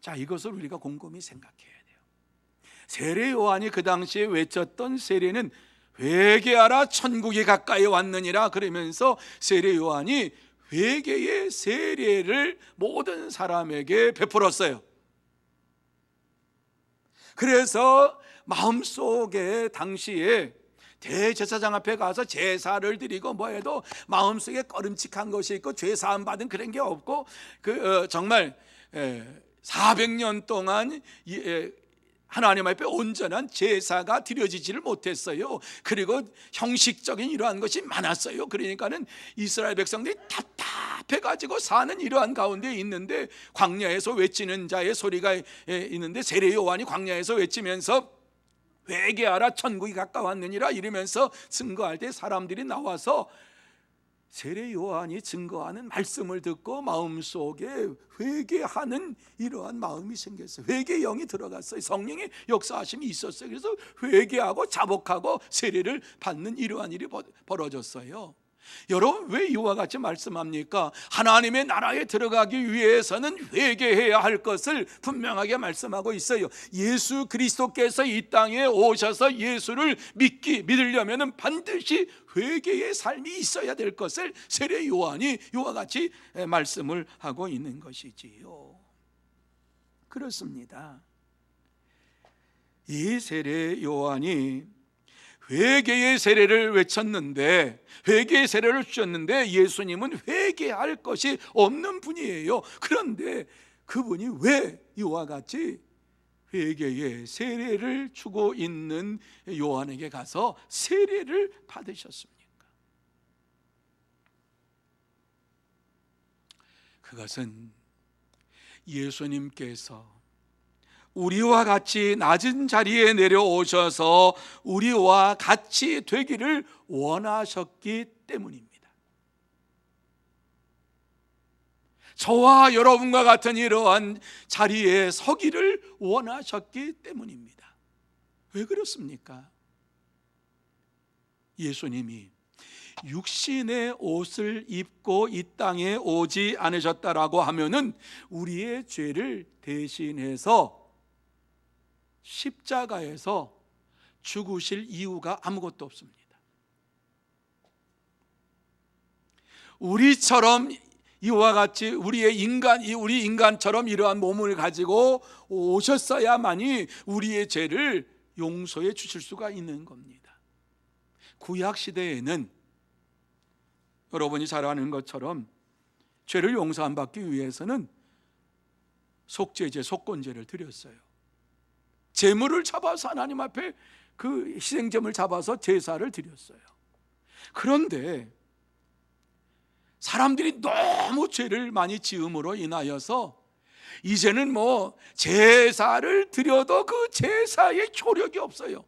자, 이것을 우리가 곰곰이 생각해야 돼요. 세례 요한이 그 당시에 외쳤던 세례는 회개하라, 천국이 가까이 왔느니라. 그러면서 세례 요한이 회개의 세례를 모든 사람에게 베풀었어요. 그래서 마음속에 당시에 대제사장 앞에 가서 제사를 드리고 뭐해도 마음속에 꺼림칙한 것이 있고 죄 사함 받은 그런 게 없고 정말 400년 동안 하나님 앞에 온전한 제사가 드려지지를 못했어요. 그리고 형식적인 이러한 것이 많았어요. 그러니까는 이스라엘 백성들이 답답해가지고 사는 이러한 가운데 있는데, 광야에서 외치는 자의 소리가 있는데 세례 요한이 광야에서 외치면서 회개하라, 천국이 가까웠느니라 이러면서 증거할 때 사람들이 나와서 세례 요한이 증거하는 말씀을 듣고 마음속에 회개하는 이러한 마음이 생겼어요. 회개의 영이 들어갔어요. 성령의 역사하심이 있었어요. 그래서 회개하고 자복하고 세례를 받는 이러한 일이 벌어졌어요. 여러분, 왜 이와 같이 말씀합니까? 하나님의 나라에 들어가기 위해서는 회개해야 할 것을 분명하게 말씀하고 있어요. 예수 그리스도께서 이 땅에 오셔서 예수를 믿으려면 반드시 회개의 삶이 있어야 될 것을 세례 요한이 이와 같이 말씀을 하고 있는 것이지요. 그렇습니다. 이 세례 요한이 회개의 세례를 외쳤는데, 회개의 세례를 주셨는데 예수님은 회개할 것이 없는 분이에요. 그런데 그분이 왜 이와 같이 회개의 세례를 주고 있는 요한에게 가서 세례를 받으셨습니까? 그것은 예수님께서 우리와 같이 낮은 자리에 내려오셔서 우리와 같이 되기를 원하셨기 때문입니다. 저와 여러분과 같은 이러한 자리에 서기를 원하셨기 때문입니다. 왜 그렇습니까? 예수님이 육신의 옷을 입고 이 땅에 오지 않으셨다라고 하면은 우리의 죄를 대신해서 십자가에서 죽으실 이유가 아무것도 없습니다. 우리처럼 이와 같이 우리 인간처럼 이러한 몸을 가지고 오셨어야만이 우리의 죄를 용서해 주실 수가 있는 겁니다. 구약 시대에는 여러분이 잘 아는 것처럼 죄를 용서 안 받기 위해서는 속죄제, 속건제를 드렸어요. 제물을 잡아서 하나님 앞에 그 희생제물을 잡아서 제사를 드렸어요. 그런데 사람들이 너무 죄를 많이 지음으로 인하여서 이제는 뭐 제사를 드려도 그 제사의 효력이 없어요.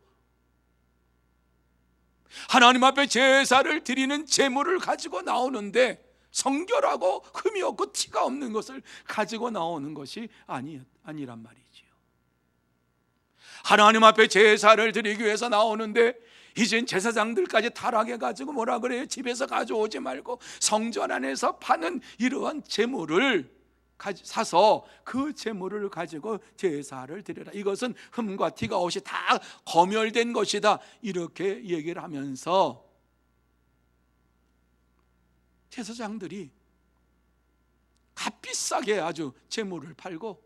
하나님 앞에 제사를 드리는 제물을 가지고 나오는데 성결하고 흠이 없고 티가 없는 것을 가지고 나오는 것이 아니란 말이지요. 하나님 앞에 제사를 드리기 위해서 나오는데 이젠 제사장들까지 타락해가지고 뭐라 그래요? 집에서 가져오지 말고 성전 안에서 파는 이러한 제물을 사서 그 제물을 가지고 제사를 드려라. 이것은 흠과 티가 없이 다 검열된 것이다. 이렇게 얘기를 하면서 제사장들이 값비싸게 아주 제물을 팔고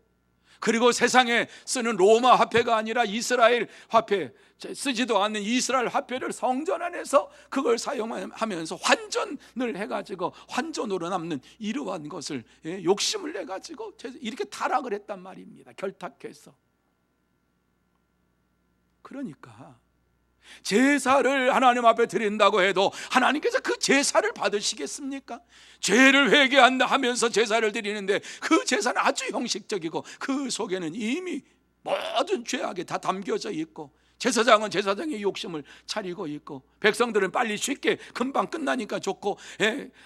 그리고 세상에 쓰는 로마 화폐가 아니라 이스라엘 화폐, 쓰지도 않는 이스라엘 화폐를 성전 안에서 그걸 사용하면서 환전을 해가지고 환전으로 남는 이러한 것을 욕심을 내가지고 이렇게 타락을 했단 말입니다. 결탁해서. 그러니까 제사를 하나님 앞에 드린다고 해도 하나님께서 그 제사를 받으시겠습니까? 죄를 회개하면서 제사를 드리는데 그 제사는 아주 형식적이고 그 속에는 이미 모든 죄악이 다 담겨져 있고, 제사장은 제사장의 욕심을 차리고 있고, 백성들은 빨리 쉽게 금방 끝나니까 좋고,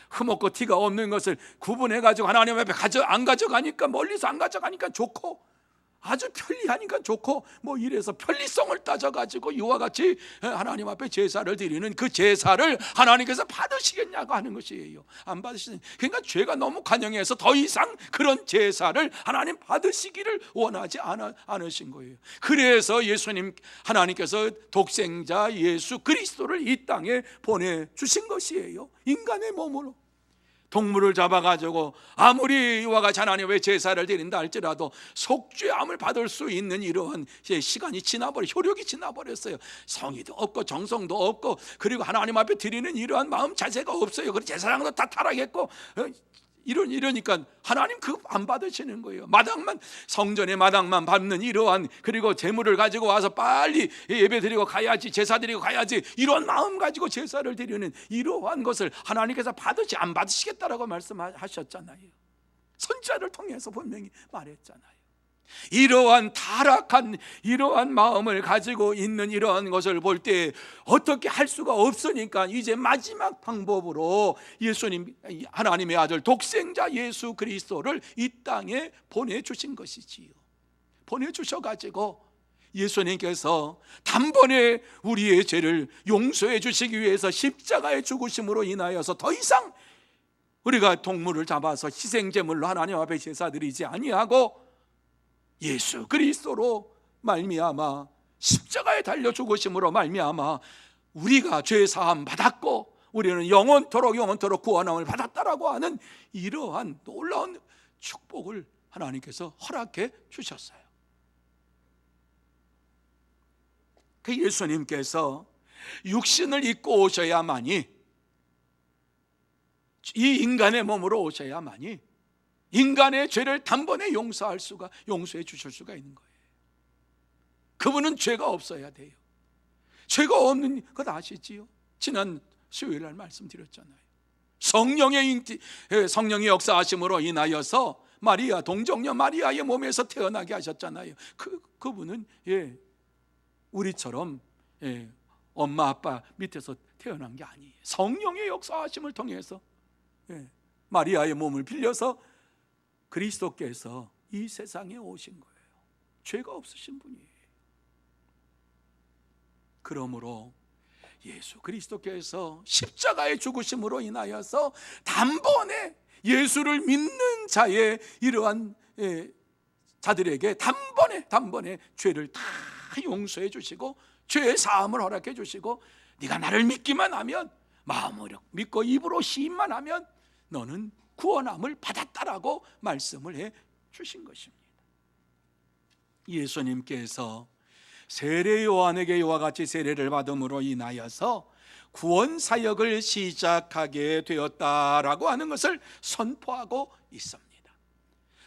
흠없고 티가 없는 것을 구분해가지고 하나님 앞에 안 가져가니까, 멀리서 안 가져가니까 좋고, 아주 편리하니까 좋고, 뭐 이래서 편리성을 따져가지고 이와 같이 하나님 앞에 제사를 드리는 그 제사를 하나님께서 받으시겠냐고 하는 것이에요. 안 받으시는, 그러니까 죄가 너무 관영해서 더 이상 그런 제사를 하나님 받으시기를 원하지 않으신 거예요. 그래서 예수님, 하나님께서 독생자 예수 그리스도를 이 땅에 보내주신 것이에요. 인간의 몸으로. 동물을 잡아가지고 아무리 이와 같이 하나님의 제사를 드린다 할지라도 속죄함을 받을 수 있는 이러한 시간이 효력이 지나버렸어요. 성의도 없고 정성도 없고, 그리고 하나님 앞에 드리는 이러한 마음 자세가 없어요. 그리고 제사장도 다 타락했고, 이러니까 하나님 안 받으시는 거예요. 성전의 마당만 밟는 이러한, 그리고 제물을 가지고 와서 빨리 예배 드리고 가야지, 제사 드리고 가야지, 이런 마음 가지고 제사를 드리는 이러한 것을 하나님께서 안 받으시겠다라고 말씀하셨잖아요. 선지자를 통해서 분명히 말했잖아요. 이러한 타락한 이러한 마음을 가지고 있는 이러한 것을 볼 때 어떻게 할 수가 없으니까 이제 마지막 방법으로 예수님, 하나님의 아들 독생자 예수 그리스도를 이 땅에 보내주신 것이지요. 보내주셔가지고 예수님께서 단번에 우리의 죄를 용서해 주시기 위해서 십자가의 죽으심으로 인하여서 더 이상 우리가 동물을 잡아서 희생제물로 하나님 앞에 제사드리지 아니하고 예수 그리스도로 말미암아, 십자가에 달려 죽으심으로 말미암아 우리가 죄 사함 받았고 우리는 영원토록 구원함을 받았다라고 하는 이러한 놀라운 축복을 하나님께서 허락해 주셨어요. 그 예수님께서 육신을 입고 오셔야만이, 이 인간의 몸으로 오셔야만이 인간의 죄를 단번에 용서해 주실 수가 있는 거예요. 그분은 죄가 없어야 돼요. 죄가 없는 것 아시지요? 지난 수요일 날 말씀드렸잖아요. 성령의 역사하심으로 인하여서 동정녀 마리아의 몸에서 태어나게 하셨잖아요. 그분은 우리처럼 엄마 아빠 밑에서 태어난 게 아니에요. 성령의 역사하심을 통해서 마리아의 몸을 빌려서 그리스도께서 이 세상에 오신 거예요. 죄가 없으신 분이에요. 그러므로 예수 그리스도께서 십자가의 죽으심으로 인하여서 단번에 예수를 믿는 자의 이러한 자들에게 단번에 죄를 다 용서해 주시고 죄의 사함을 허락해 주시고, 네가 나를 믿기만 하면, 마음으로 믿고 입으로 시인만 하면 너는 구원함을 받았다라고 말씀을 해 주신 것입니다. 예수님께서 세례 요한에게 이와 같이 세례를 받음으로 인하여서 구원 사역을 시작하게 되었다라고 하는 것을 선포하고 있습니다.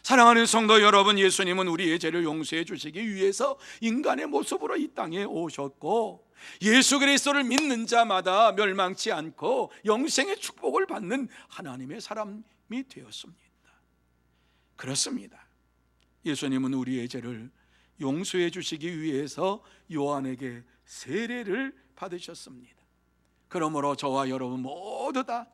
사랑하는 성도 여러분, 예수님은 우리의 죄를 용서해 주시기 위해서 인간의 모습으로 이 땅에 오셨고, 예수 그리스도를 믿는 자마다 멸망치 않고 영생의 축복을 받는 하나님의 사람이 되었습니다. 그렇습니다. 예수님은 우리의 죄를 용서해 주시기 위해서 요한에게 세례를 받으셨습니다. 그러므로 저와 여러분 모두 다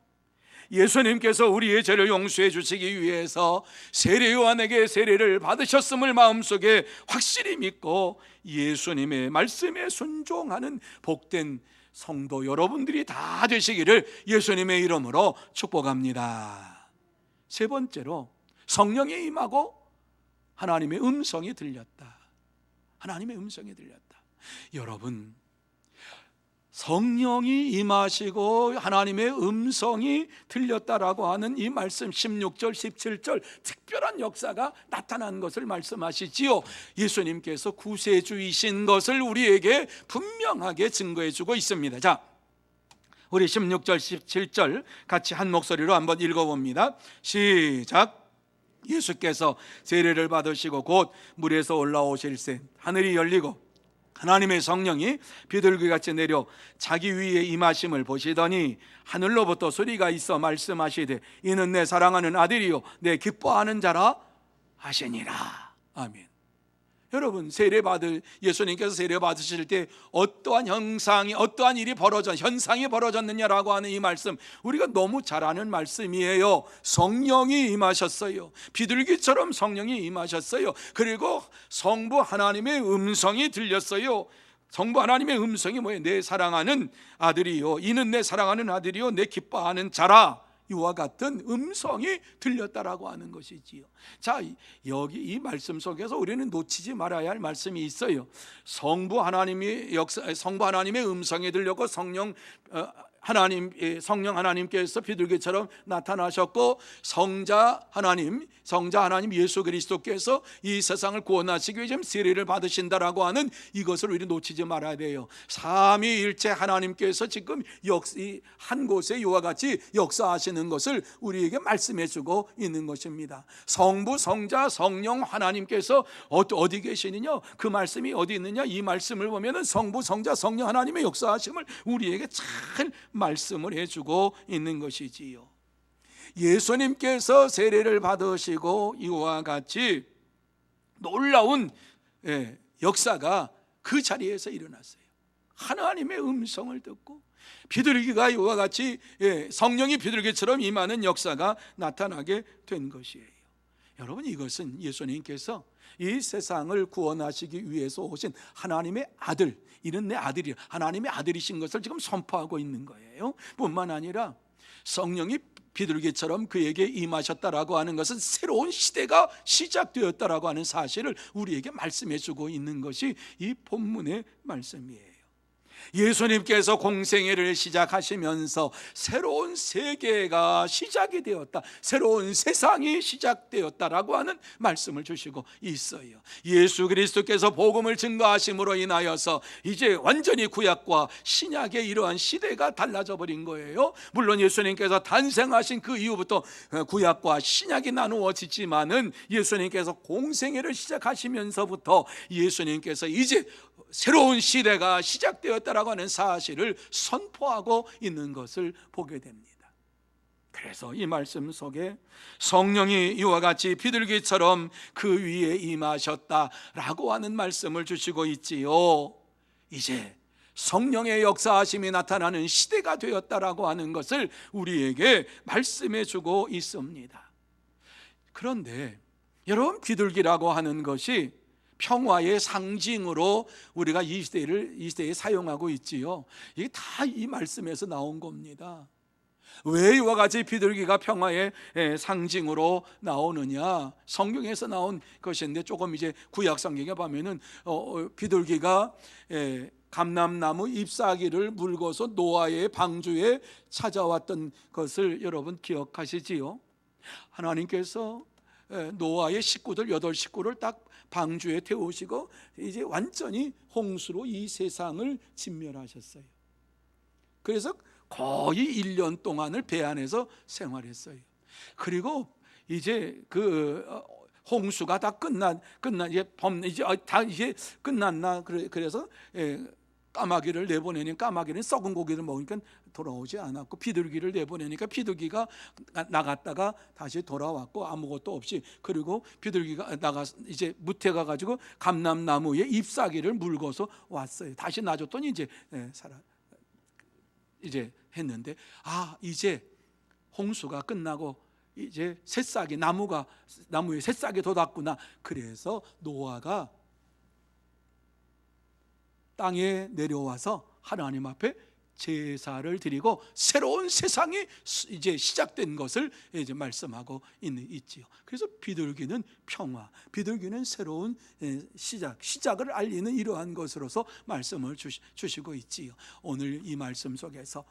예수님께서 우리의 죄를 용서해 주시기 위해서 세례 요한에게 세례를 받으셨음을 마음속에 확실히 믿고 예수님의 말씀에 순종하는 복된 성도 여러분들이 다 되시기를 예수님의 이름으로 축복합니다. 세 번째로, 성령이 임하고 하나님의 음성이 들렸다. 하나님의 음성이 들렸다. 여러분, 성령이 임하시고 하나님의 음성이 들렸다라고 하는 이 말씀 16절 17절 특별한 역사가 나타난 것을 말씀하시지요. 예수님께서 구세주이신 것을 우리에게 분명하게 증거해 주고 있습니다. 자, 우리 16절 17절 같이 한 목소리로 한번 읽어봅니다. 시작. 예수께서 세례를 받으시고 곧 물에서 올라오실새 하늘이 열리고 하나님의 성령이 비둘기같이 내려 자기 위에 임하심을 보시더니 하늘로부터 소리가 있어 말씀하시되 이는 내 사랑하는 아들이요 내 기뻐하는 자라 하시니라. 아멘. 여러분, 예수님께서 세례 받으실 때 어떠한 어떠한 일이 현상이 벌어졌느냐라고 하는 이 말씀, 우리가 너무 잘 아는 말씀이에요. 성령이 임하셨어요. 비둘기처럼 성령이 임하셨어요. 그리고 성부 하나님의 음성이 들렸어요. 성부 하나님의 음성이 뭐예요? 내 사랑하는 아들이요, 이는 내 사랑하는 아들이요 내 기뻐하는 자라. 이와 같은 음성이 들렸다라고 하는 것이지요. 자, 여기 이 말씀 속에서 우리는 놓치지 말아야 할 말씀이 있어요. 성부 하나님의 음성이 들렸고 성령 하나님께서 비둘기처럼 나타나셨고 성자 하나님 예수 그리스도께서 이 세상을 구원하시기 위해 지금 세례를 받으신다라고 하는 이것을 우리 놓치지 말아야 돼요. 삼위일체 하나님께서 지금 한 곳에 이와 같이 역사하시는 것을 우리에게 말씀해주고 있는 것입니다. 성부, 성자, 성령 하나님께서 어디 계시느냐? 그 말씀이 어디 있느냐? 이 말씀을 보면은 성부, 성자, 성령 하나님의 역사하심을 우리에게 잘 말씀을 해주고 있는 것이지요. 예수님께서 세례를 받으시고 이와 같이 놀라운 역사가 그 자리에서 일어났어요. 하나님의 음성을 듣고 비둘기가 이와 같이 성령이 비둘기처럼 임하는 역사가 나타나게 된 것이에요. 여러분, 이것은 예수님께서 이 세상을 구원하시기 위해서 오신 하나님의 아들, 이는 내 아들이야, 하나님의 아들이신 것을 지금 선포하고 있는 거예요. 뿐만 아니라 성령이 비둘기처럼 그에게 임하셨다라고 하는 것은 새로운 시대가 시작되었다라고 하는 사실을 우리에게 말씀해 주고 있는 것이 이 본문의 말씀이에요. 예수님께서 공생애를 시작하시면서 새로운 세계가 시작이 되었다, 새로운 세상이 시작되었다라고 하는 말씀을 주시고 있어요. 예수 그리스도께서 복음을 증거하심으로 인하여서 이제 완전히 구약과 신약의 이러한 시대가 달라져 버린 거예요. 물론 예수님께서 탄생하신 그 이후부터 구약과 신약이 나누어지지만은 예수님께서 공생애를 시작하시면서부터 예수님께서 이제 새로운 시대가 시작되었다라고 하는 사실을 선포하고 있는 것을 보게 됩니다. 그래서 이 말씀 속에 성령이 이와 같이 비둘기처럼 그 위에 임하셨다라고 하는 말씀을 주시고 있지요. 이제 성령의 역사하심이 나타나는 시대가 되었다라고 하는 것을 우리에게 말씀해 주고 있습니다. 그런데 여러분, 비둘기라고 하는 것이 평화의 상징으로 우리가 이 시대에 사용하고 있지요. 이게 다 이 말씀에서 나온 겁니다. 왜 이와 같이 비둘기가 평화의 상징으로 나오느냐? 성경에서 나온 것인데, 조금 이제 구약 성경에 보면은 비둘기가 감람나무 잎사귀를 물고서 노아의 방주에 찾아왔던 것을 여러분 기억하시지요? 하나님께서 노아의 식구들 8식구를 딱 방주에 태우시고 이제 완전히 홍수로 이 세상을 진멸하셨어요. 그래서 거의 1년 동안을 배 안에서 생활했어요. 그리고 이제 그 홍수가 다 이제 끝났나, 그래서 까마귀를 내보내니 까마귀는 썩은 고기를 먹으니까 돌아오지 않았고, 비둘기를 내보내니까 비둘기가 나갔다가 다시 돌아왔고 아무것도 없이, 그리고 비둘기가 이제 무태가 가지고 감람나무에 잎사귀를 물고서 왔어요. 다시 놔줬더니 이제 했는데, 이제 홍수가 끝나고 이제 새싹이 나무에 새싹이 돋았구나. 그래서 노아가 땅에 내려와서 하나님 앞에 제사를 드리고 새로운 세상이 이제 시작된 것을 이제 말씀하고 있지요. 그래서 비둘기는 평화, 비둘기는 새로운 시작을 알리는 이러한 것으로서 말씀을 주시고 있지요. 오늘 이 말씀 속에서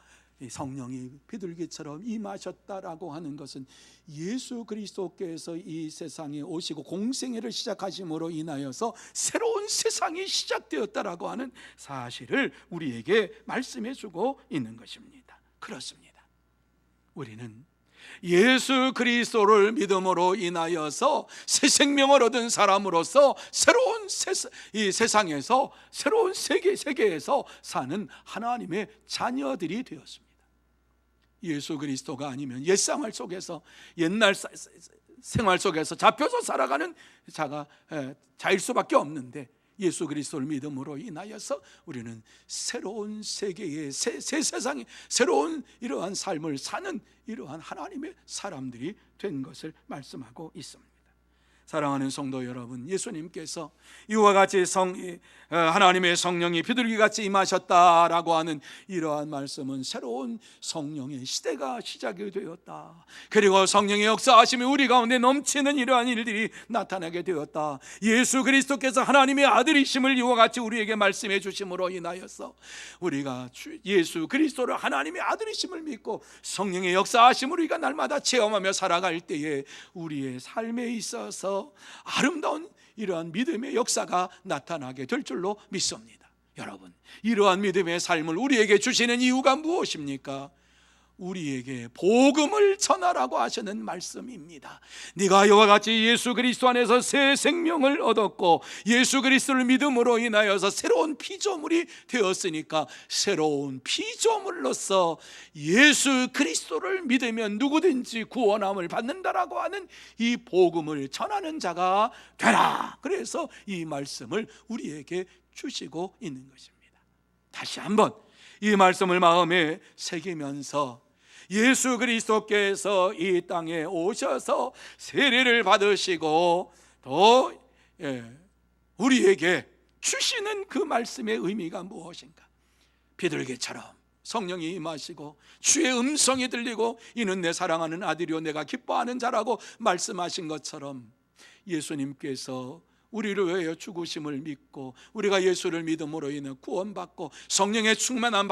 성령이 비둘기처럼 임하셨다라고 하는 것은 예수 그리스도께서 이 세상에 오시고 공생애를 시작하심으로 인하여서 새로운 세상이 시작되었다라고 하는 사실을 우리에게 말씀해 주고 있는 것입니다. 그렇습니다. 우리는 예수 그리스도를 믿음으로 인하여서 새 생명을 얻은 사람으로서 새로운 이 세상에서 새로운 세계에서 사는 하나님의 자녀들이 되었습니다. 예수 그리스도가 아니면 옛생활 속에서, 옛날 생활 속에서 잡혀서 살아가는 자일 수밖에 없는데, 예수 그리스도를 믿음으로 인하여서 우리는 새로운 세계의 새 세상에 새로운 이러한 삶을 사는 이러한 하나님의 사람들이 된 것을 말씀하고 있습니다. 사랑하는 성도 여러분, 예수님께서 이와 같이 하나님의 성령이 비둘기같이 임하셨다라고 하는 이러한 말씀은 새로운 성령의 시대가 시작이 되었다, 그리고 성령의 역사하심이 우리 가운데 넘치는 이러한 일들이 나타나게 되었다, 예수 그리스도께서 하나님의 아들이심을 이와 같이 우리에게 말씀해 주심으로 인하여서 우리가 예수 그리스도를 하나님의 아들이심을 믿고 성령의 역사하심을 우리가 날마다 체험하며 살아갈 때에 우리의 삶에 있어서 아름다운 이러한 믿음의 역사가 나타나게 될 줄로 믿습니다. 여러분, 이러한 믿음의 삶을 우리에게 주시는 이유가 무엇입니까? 우리에게 복음을 전하라고 하시는 말씀입니다. 네가 이와 같이 예수 그리스도 안에서 새 생명을 얻었고 예수 그리스도를 믿음으로 인하여서 새로운 피조물이 되었으니까 새로운 피조물로서 예수 그리스도를 믿으면 누구든지 구원함을 받는다라고 하는 이 복음을 전하는 자가 되라. 그래서 이 말씀을 우리에게 주시고 있는 것입니다. 다시 한번 이 말씀을 마음에 새기면서 예수 그리스도께서 이 땅에 오셔서 세례를 받으시고 또 우리에게 주시는 그 말씀의 의미가 무엇인가? 비둘기처럼 성령이 임하시고 주의 음성이 들리고 이는 내 사랑하는 아들이요 내가 기뻐하는 자라고 말씀하신 것처럼 예수님께서 우리를 위하여 죽으심을 믿고 우리가 예수를 믿음으로 인해 구원받고 성령의 충만함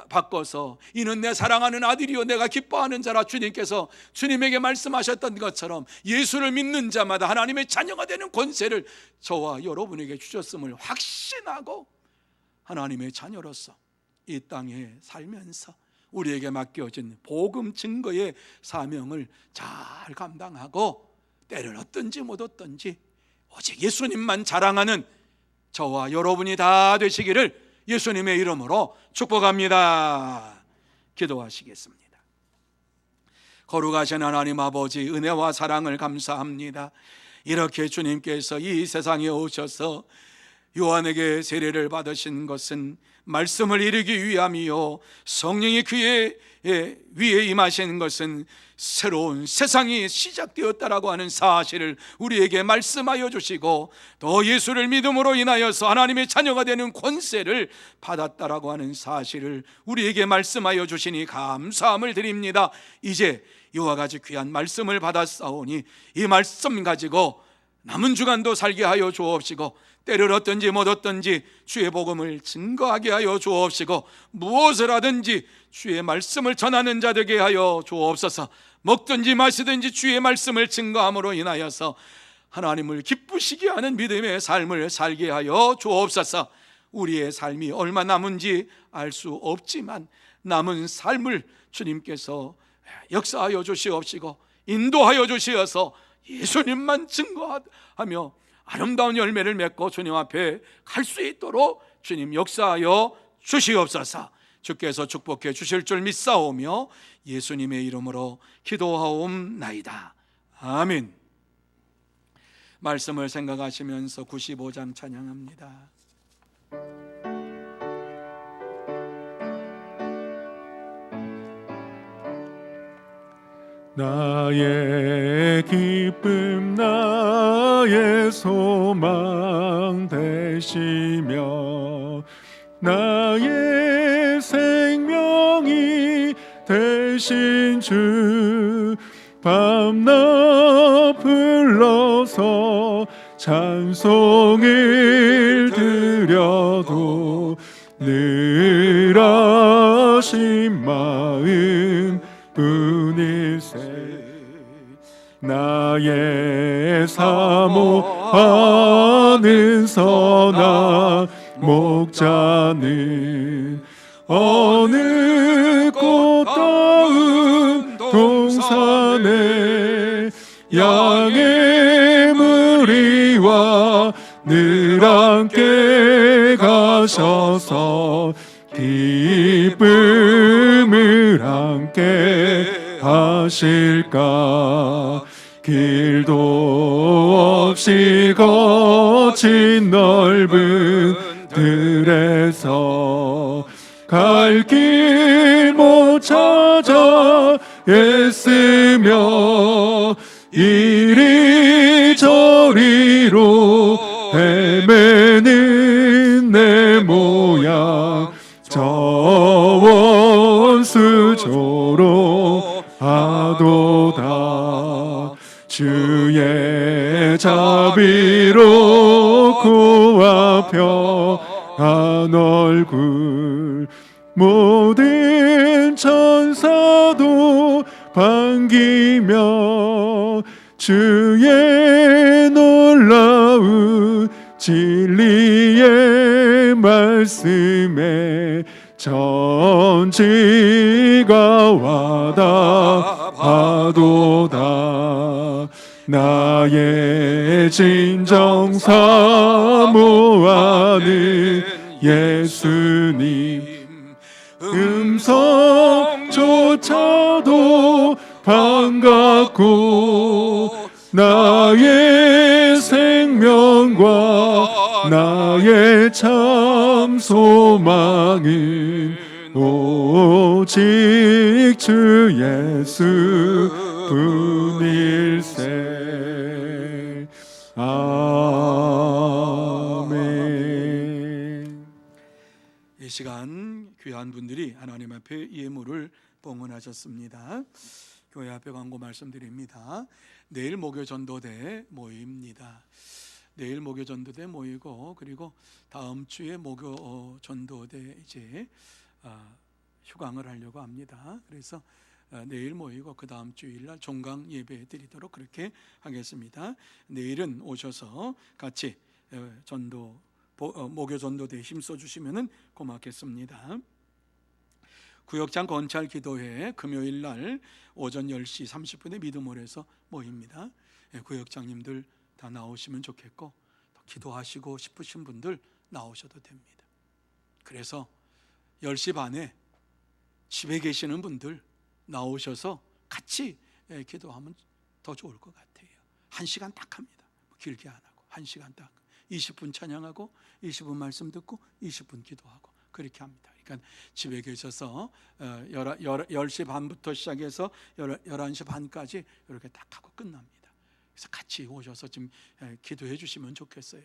받고서 이는 내 사랑하는 아들이요 내가 기뻐하는 자라 주님께서 주님에게 말씀하셨던 것처럼 예수를 믿는 자마다 하나님의 자녀가 되는 권세를 저와 여러분에게 주셨음을 확신하고 하나님의 자녀로서 이 땅에 살면서 우리에게 맡겨진 복음 증거의 사명을 잘 감당하고 때를 얻든지 못 얻든지 오직 예수님만 자랑하는 저와 여러분이 다 되시기를 예수님의 이름으로 축복합니다. 기도하시겠습니다. 거룩하신 하나님 아버지, 은혜와 사랑을 감사합니다. 이렇게 주님께서 이 세상에 오셔서 요한에게 세례를 받으신 것은 말씀을 이루기 위함이요 성령이 그의 위에 임하신 것은 새로운 세상이 시작되었다라고 하는 사실을 우리에게 말씀하여 주시고 또 예수를 믿음으로 인하여서 하나님의 자녀가 되는 권세를 받았다라고 하는 사실을 우리에게 말씀하여 주시니 감사함을 드립니다. 이제 이와 같이 귀한 말씀을 받았사오니 이 말씀 가지고 남은 주간도 살게 하여 주옵시고 때를 얻든지 못 얻든지 주의 복음을 증거하게 하여 주옵시고 무엇을 하든지 주의 말씀을 전하는 자 되게 하여 주옵소서. 먹든지 마시든지 주의 말씀을 증거함으로 인하여서 하나님을 기쁘시게 하는 믿음의 삶을 살게 하여 주옵소서. 우리의 삶이 얼마 남은지 알 수 없지만 남은 삶을 주님께서 역사하여 주시옵시고 인도하여 주시어서 예수님만 증거하며 아름다운 열매를 맺고 주님 앞에 갈 수 있도록 주님 역사하여 주시옵소서. 주께서 축복해 주실 줄 믿사오며 예수님의 이름으로 기도하옵나이다. 아멘. 말씀을 생각하시면서 95장 찬양합니다. 나의 기쁨 나의 소망 되시며 나의 생 되신 주 밤낮 불러서 찬송을 드려도 늘 하신 마음 뿐일세. 나의 사모하는 선한 목자는 어느 꽃다운 동산에 양의 무리와 늘 함께 가셔서 기쁨을 함께 하실까. 길도 없이 거친 넓은 들에서 갈 길 못 찾아 애쓰며 이리저리로 헤매는 내 모양 저 원수조로 하도다. 주의 자비로 구와 평안 얼굴 모든 천사도 반기며 주의 놀라운 진리의 말씀에 천지가 와닿아도다. 나의 진정 사모하는 예수님 음성조차도 반갑고 나의 생명과 나의 참 소망은 오직 주 예수 뿐일세. 아멘. 이 시간 귀한 분들이 하나님 앞에 예물을 봉헌하셨습니다. 교회 앞에 광고 말씀드립니다. 내일 목요 전도대 모입니다. 내일 목요 전도대 모이고 그리고 다음 주에 목요 전도대 이제 휴강을 하려고 합니다. 그래서 내일 모이고 그 다음 주일날 종강 예배 드리도록 그렇게 하겠습니다. 내일은 오셔서 같이 전도 목요 전도대에 힘써 주시면은 고맙겠습니다. 구역장 건찰 기도회 금요일 날 오전 10시 30분에 미드몰에서 모입니다. 구역장님들 다 나오시면 좋겠고 또 기도하시고 싶으신 분들 나오셔도 됩니다. 그래서 10시 반에 집에 계시는 분들 나오셔서 같이 기도하면 더 좋을 것 같아요. 1시간 딱 합니다. 길게 안 하고 1시간 딱 20분 찬양하고 20분 말씀 듣고 20분 기도하고 그렇게 합니다. 그러니까 집에 계셔서 10시 반부터 시작해서 11시 반까지 이렇게 딱 하고 끝납니다. 그래서 같이 오셔서 좀 기도해 주시면 좋겠어요.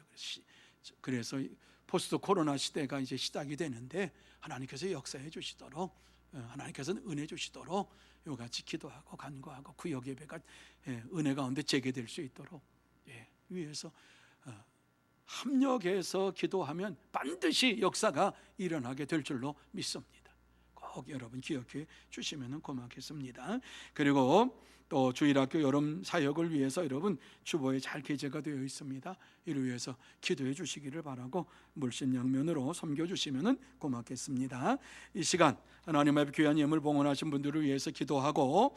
그래서 포스트 코로나 시대가 이제 시작이 되는데 하나님께서 역사해 주시도록 하나님께서는 은혜 주시도록 이같이 기도하고 간구하고 구역 예배가 은혜 가운데 재개될 수 있도록 위해서 합력해서 기도하면 반드시 역사가 일어나게 될 줄로 믿습니다. 꼭 여러분 기억해 주시면 고맙겠습니다. 그리고 또 주일학교 여름 사역을 위해서 여러분 주보에 잘 게재가 되어 있습니다. 이를 위해서 기도해 주시기를 바라고 물심양면으로 섬겨주시면 고맙겠습니다. 이 시간 하나님 앞에 귀한 예물 봉헌하신 분들을 위해서 기도하고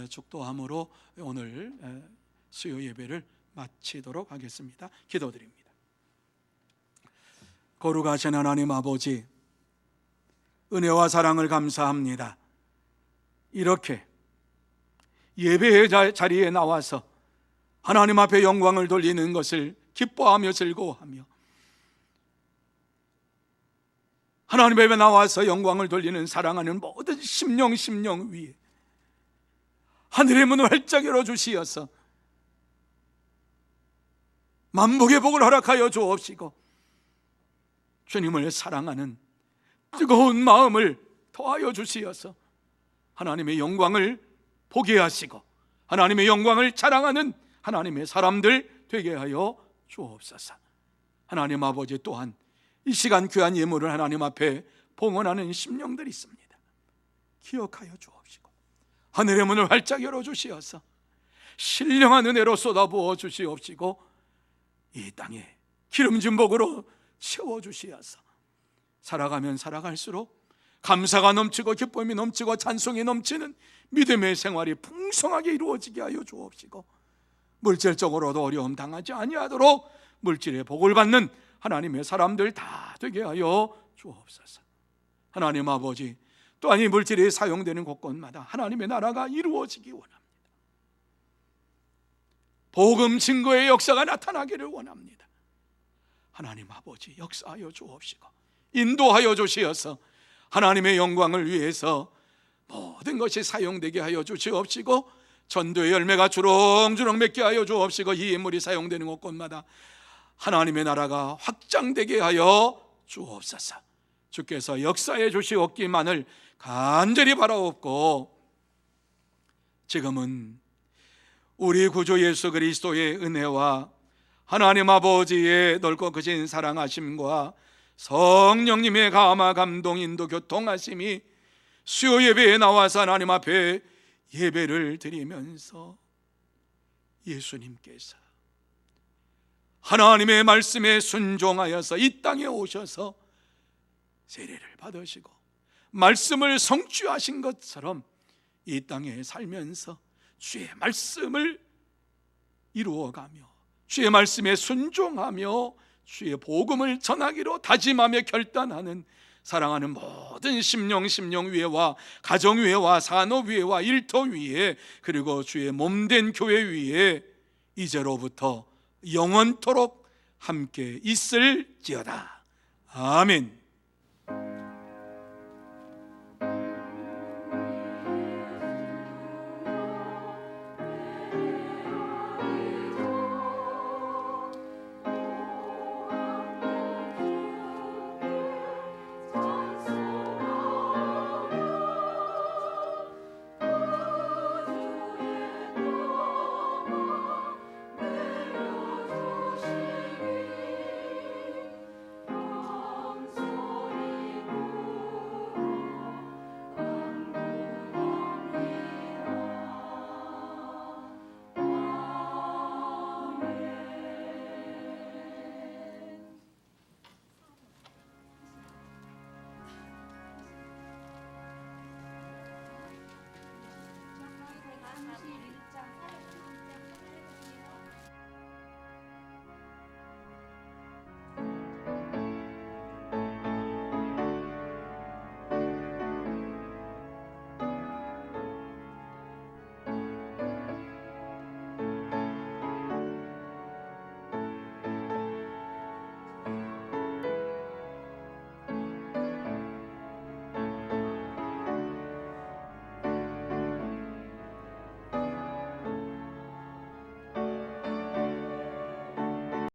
축도함으로 오늘 수요 예배를 마치도록 하겠습니다. 기도드립니다. 거룩하신 하나님 아버지, 은혜와 사랑을 감사합니다. 이렇게 예배의 자리에 나와서 하나님 앞에 영광을 돌리는 것을 기뻐하며 즐거워하며 하나님 앞에 나와서 영광을 돌리는 사랑하는 모든 심령 위에 하늘의 문을 활짝 열어주시어서 만복의 복을 허락하여 주옵시고 주님을 사랑하는 뜨거운 마음을 더하여 주시어서 하나님의 영광을 보게 하시고 하나님의 영광을 자랑하는 하나님의 사람들 되게 하여 주옵소서. 하나님 아버지, 또한 이 시간 귀한 예물을 하나님 앞에 봉헌하는 심령들이 있습니다. 기억하여 주옵시고 하늘의 문을 활짝 열어주시어서 신령한 은혜로 쏟아부어 주시옵시고 이 땅에 기름진 복으로 채워주시어서 살아가면 살아갈수록 감사가 넘치고 기쁨이 넘치고 찬송이 넘치는 믿음의 생활이 풍성하게 이루어지게 하여 주옵시고 물질적으로도 어려움 당하지 아니하도록 물질의 복을 받는 하나님의 사람들 다 되게 하여 주옵소서. 하나님 아버지, 또한 이 물질이 사용되는 곳곳마다 하나님의 나라가 이루어지기 원합니다. 복음 증거의 역사가 나타나기를 원합니다. 하나님 아버지, 역사하여 주옵시고 인도하여 주시어서 하나님의 영광을 위해서 모든 것이 사용되게 하여 주시옵시고 전도의 열매가 주렁주렁 맺게 하여 주옵시고 이 예물이 사용되는 곳곳마다 하나님의 나라가 확장되게 하여 주옵소서. 주께서 역사해 주시옵기만을 간절히 바라옵고 지금은 우리 구주 예수 그리스도의 은혜와 하나님 아버지의 넓고 크신 사랑하심과 성령님의 감화 감동 인도 교통하심이 수요 예배에 나와서 하나님 앞에 예배를 드리면서 예수님께서 하나님의 말씀에 순종하여서 이 땅에 오셔서 세례를 받으시고 말씀을 성취하신 것처럼 이 땅에 살면서 주의 말씀을 이루어가며 주의 말씀에 순종하며 주의 복음을 전하기로 다짐하며 결단하는 사랑하는 모든 심령 위에와 가정 위에와 산업 위에와 일터 위에 그리고 주의 몸된 교회 위에 이제로부터 영원토록 함께 있을지어다. 아멘.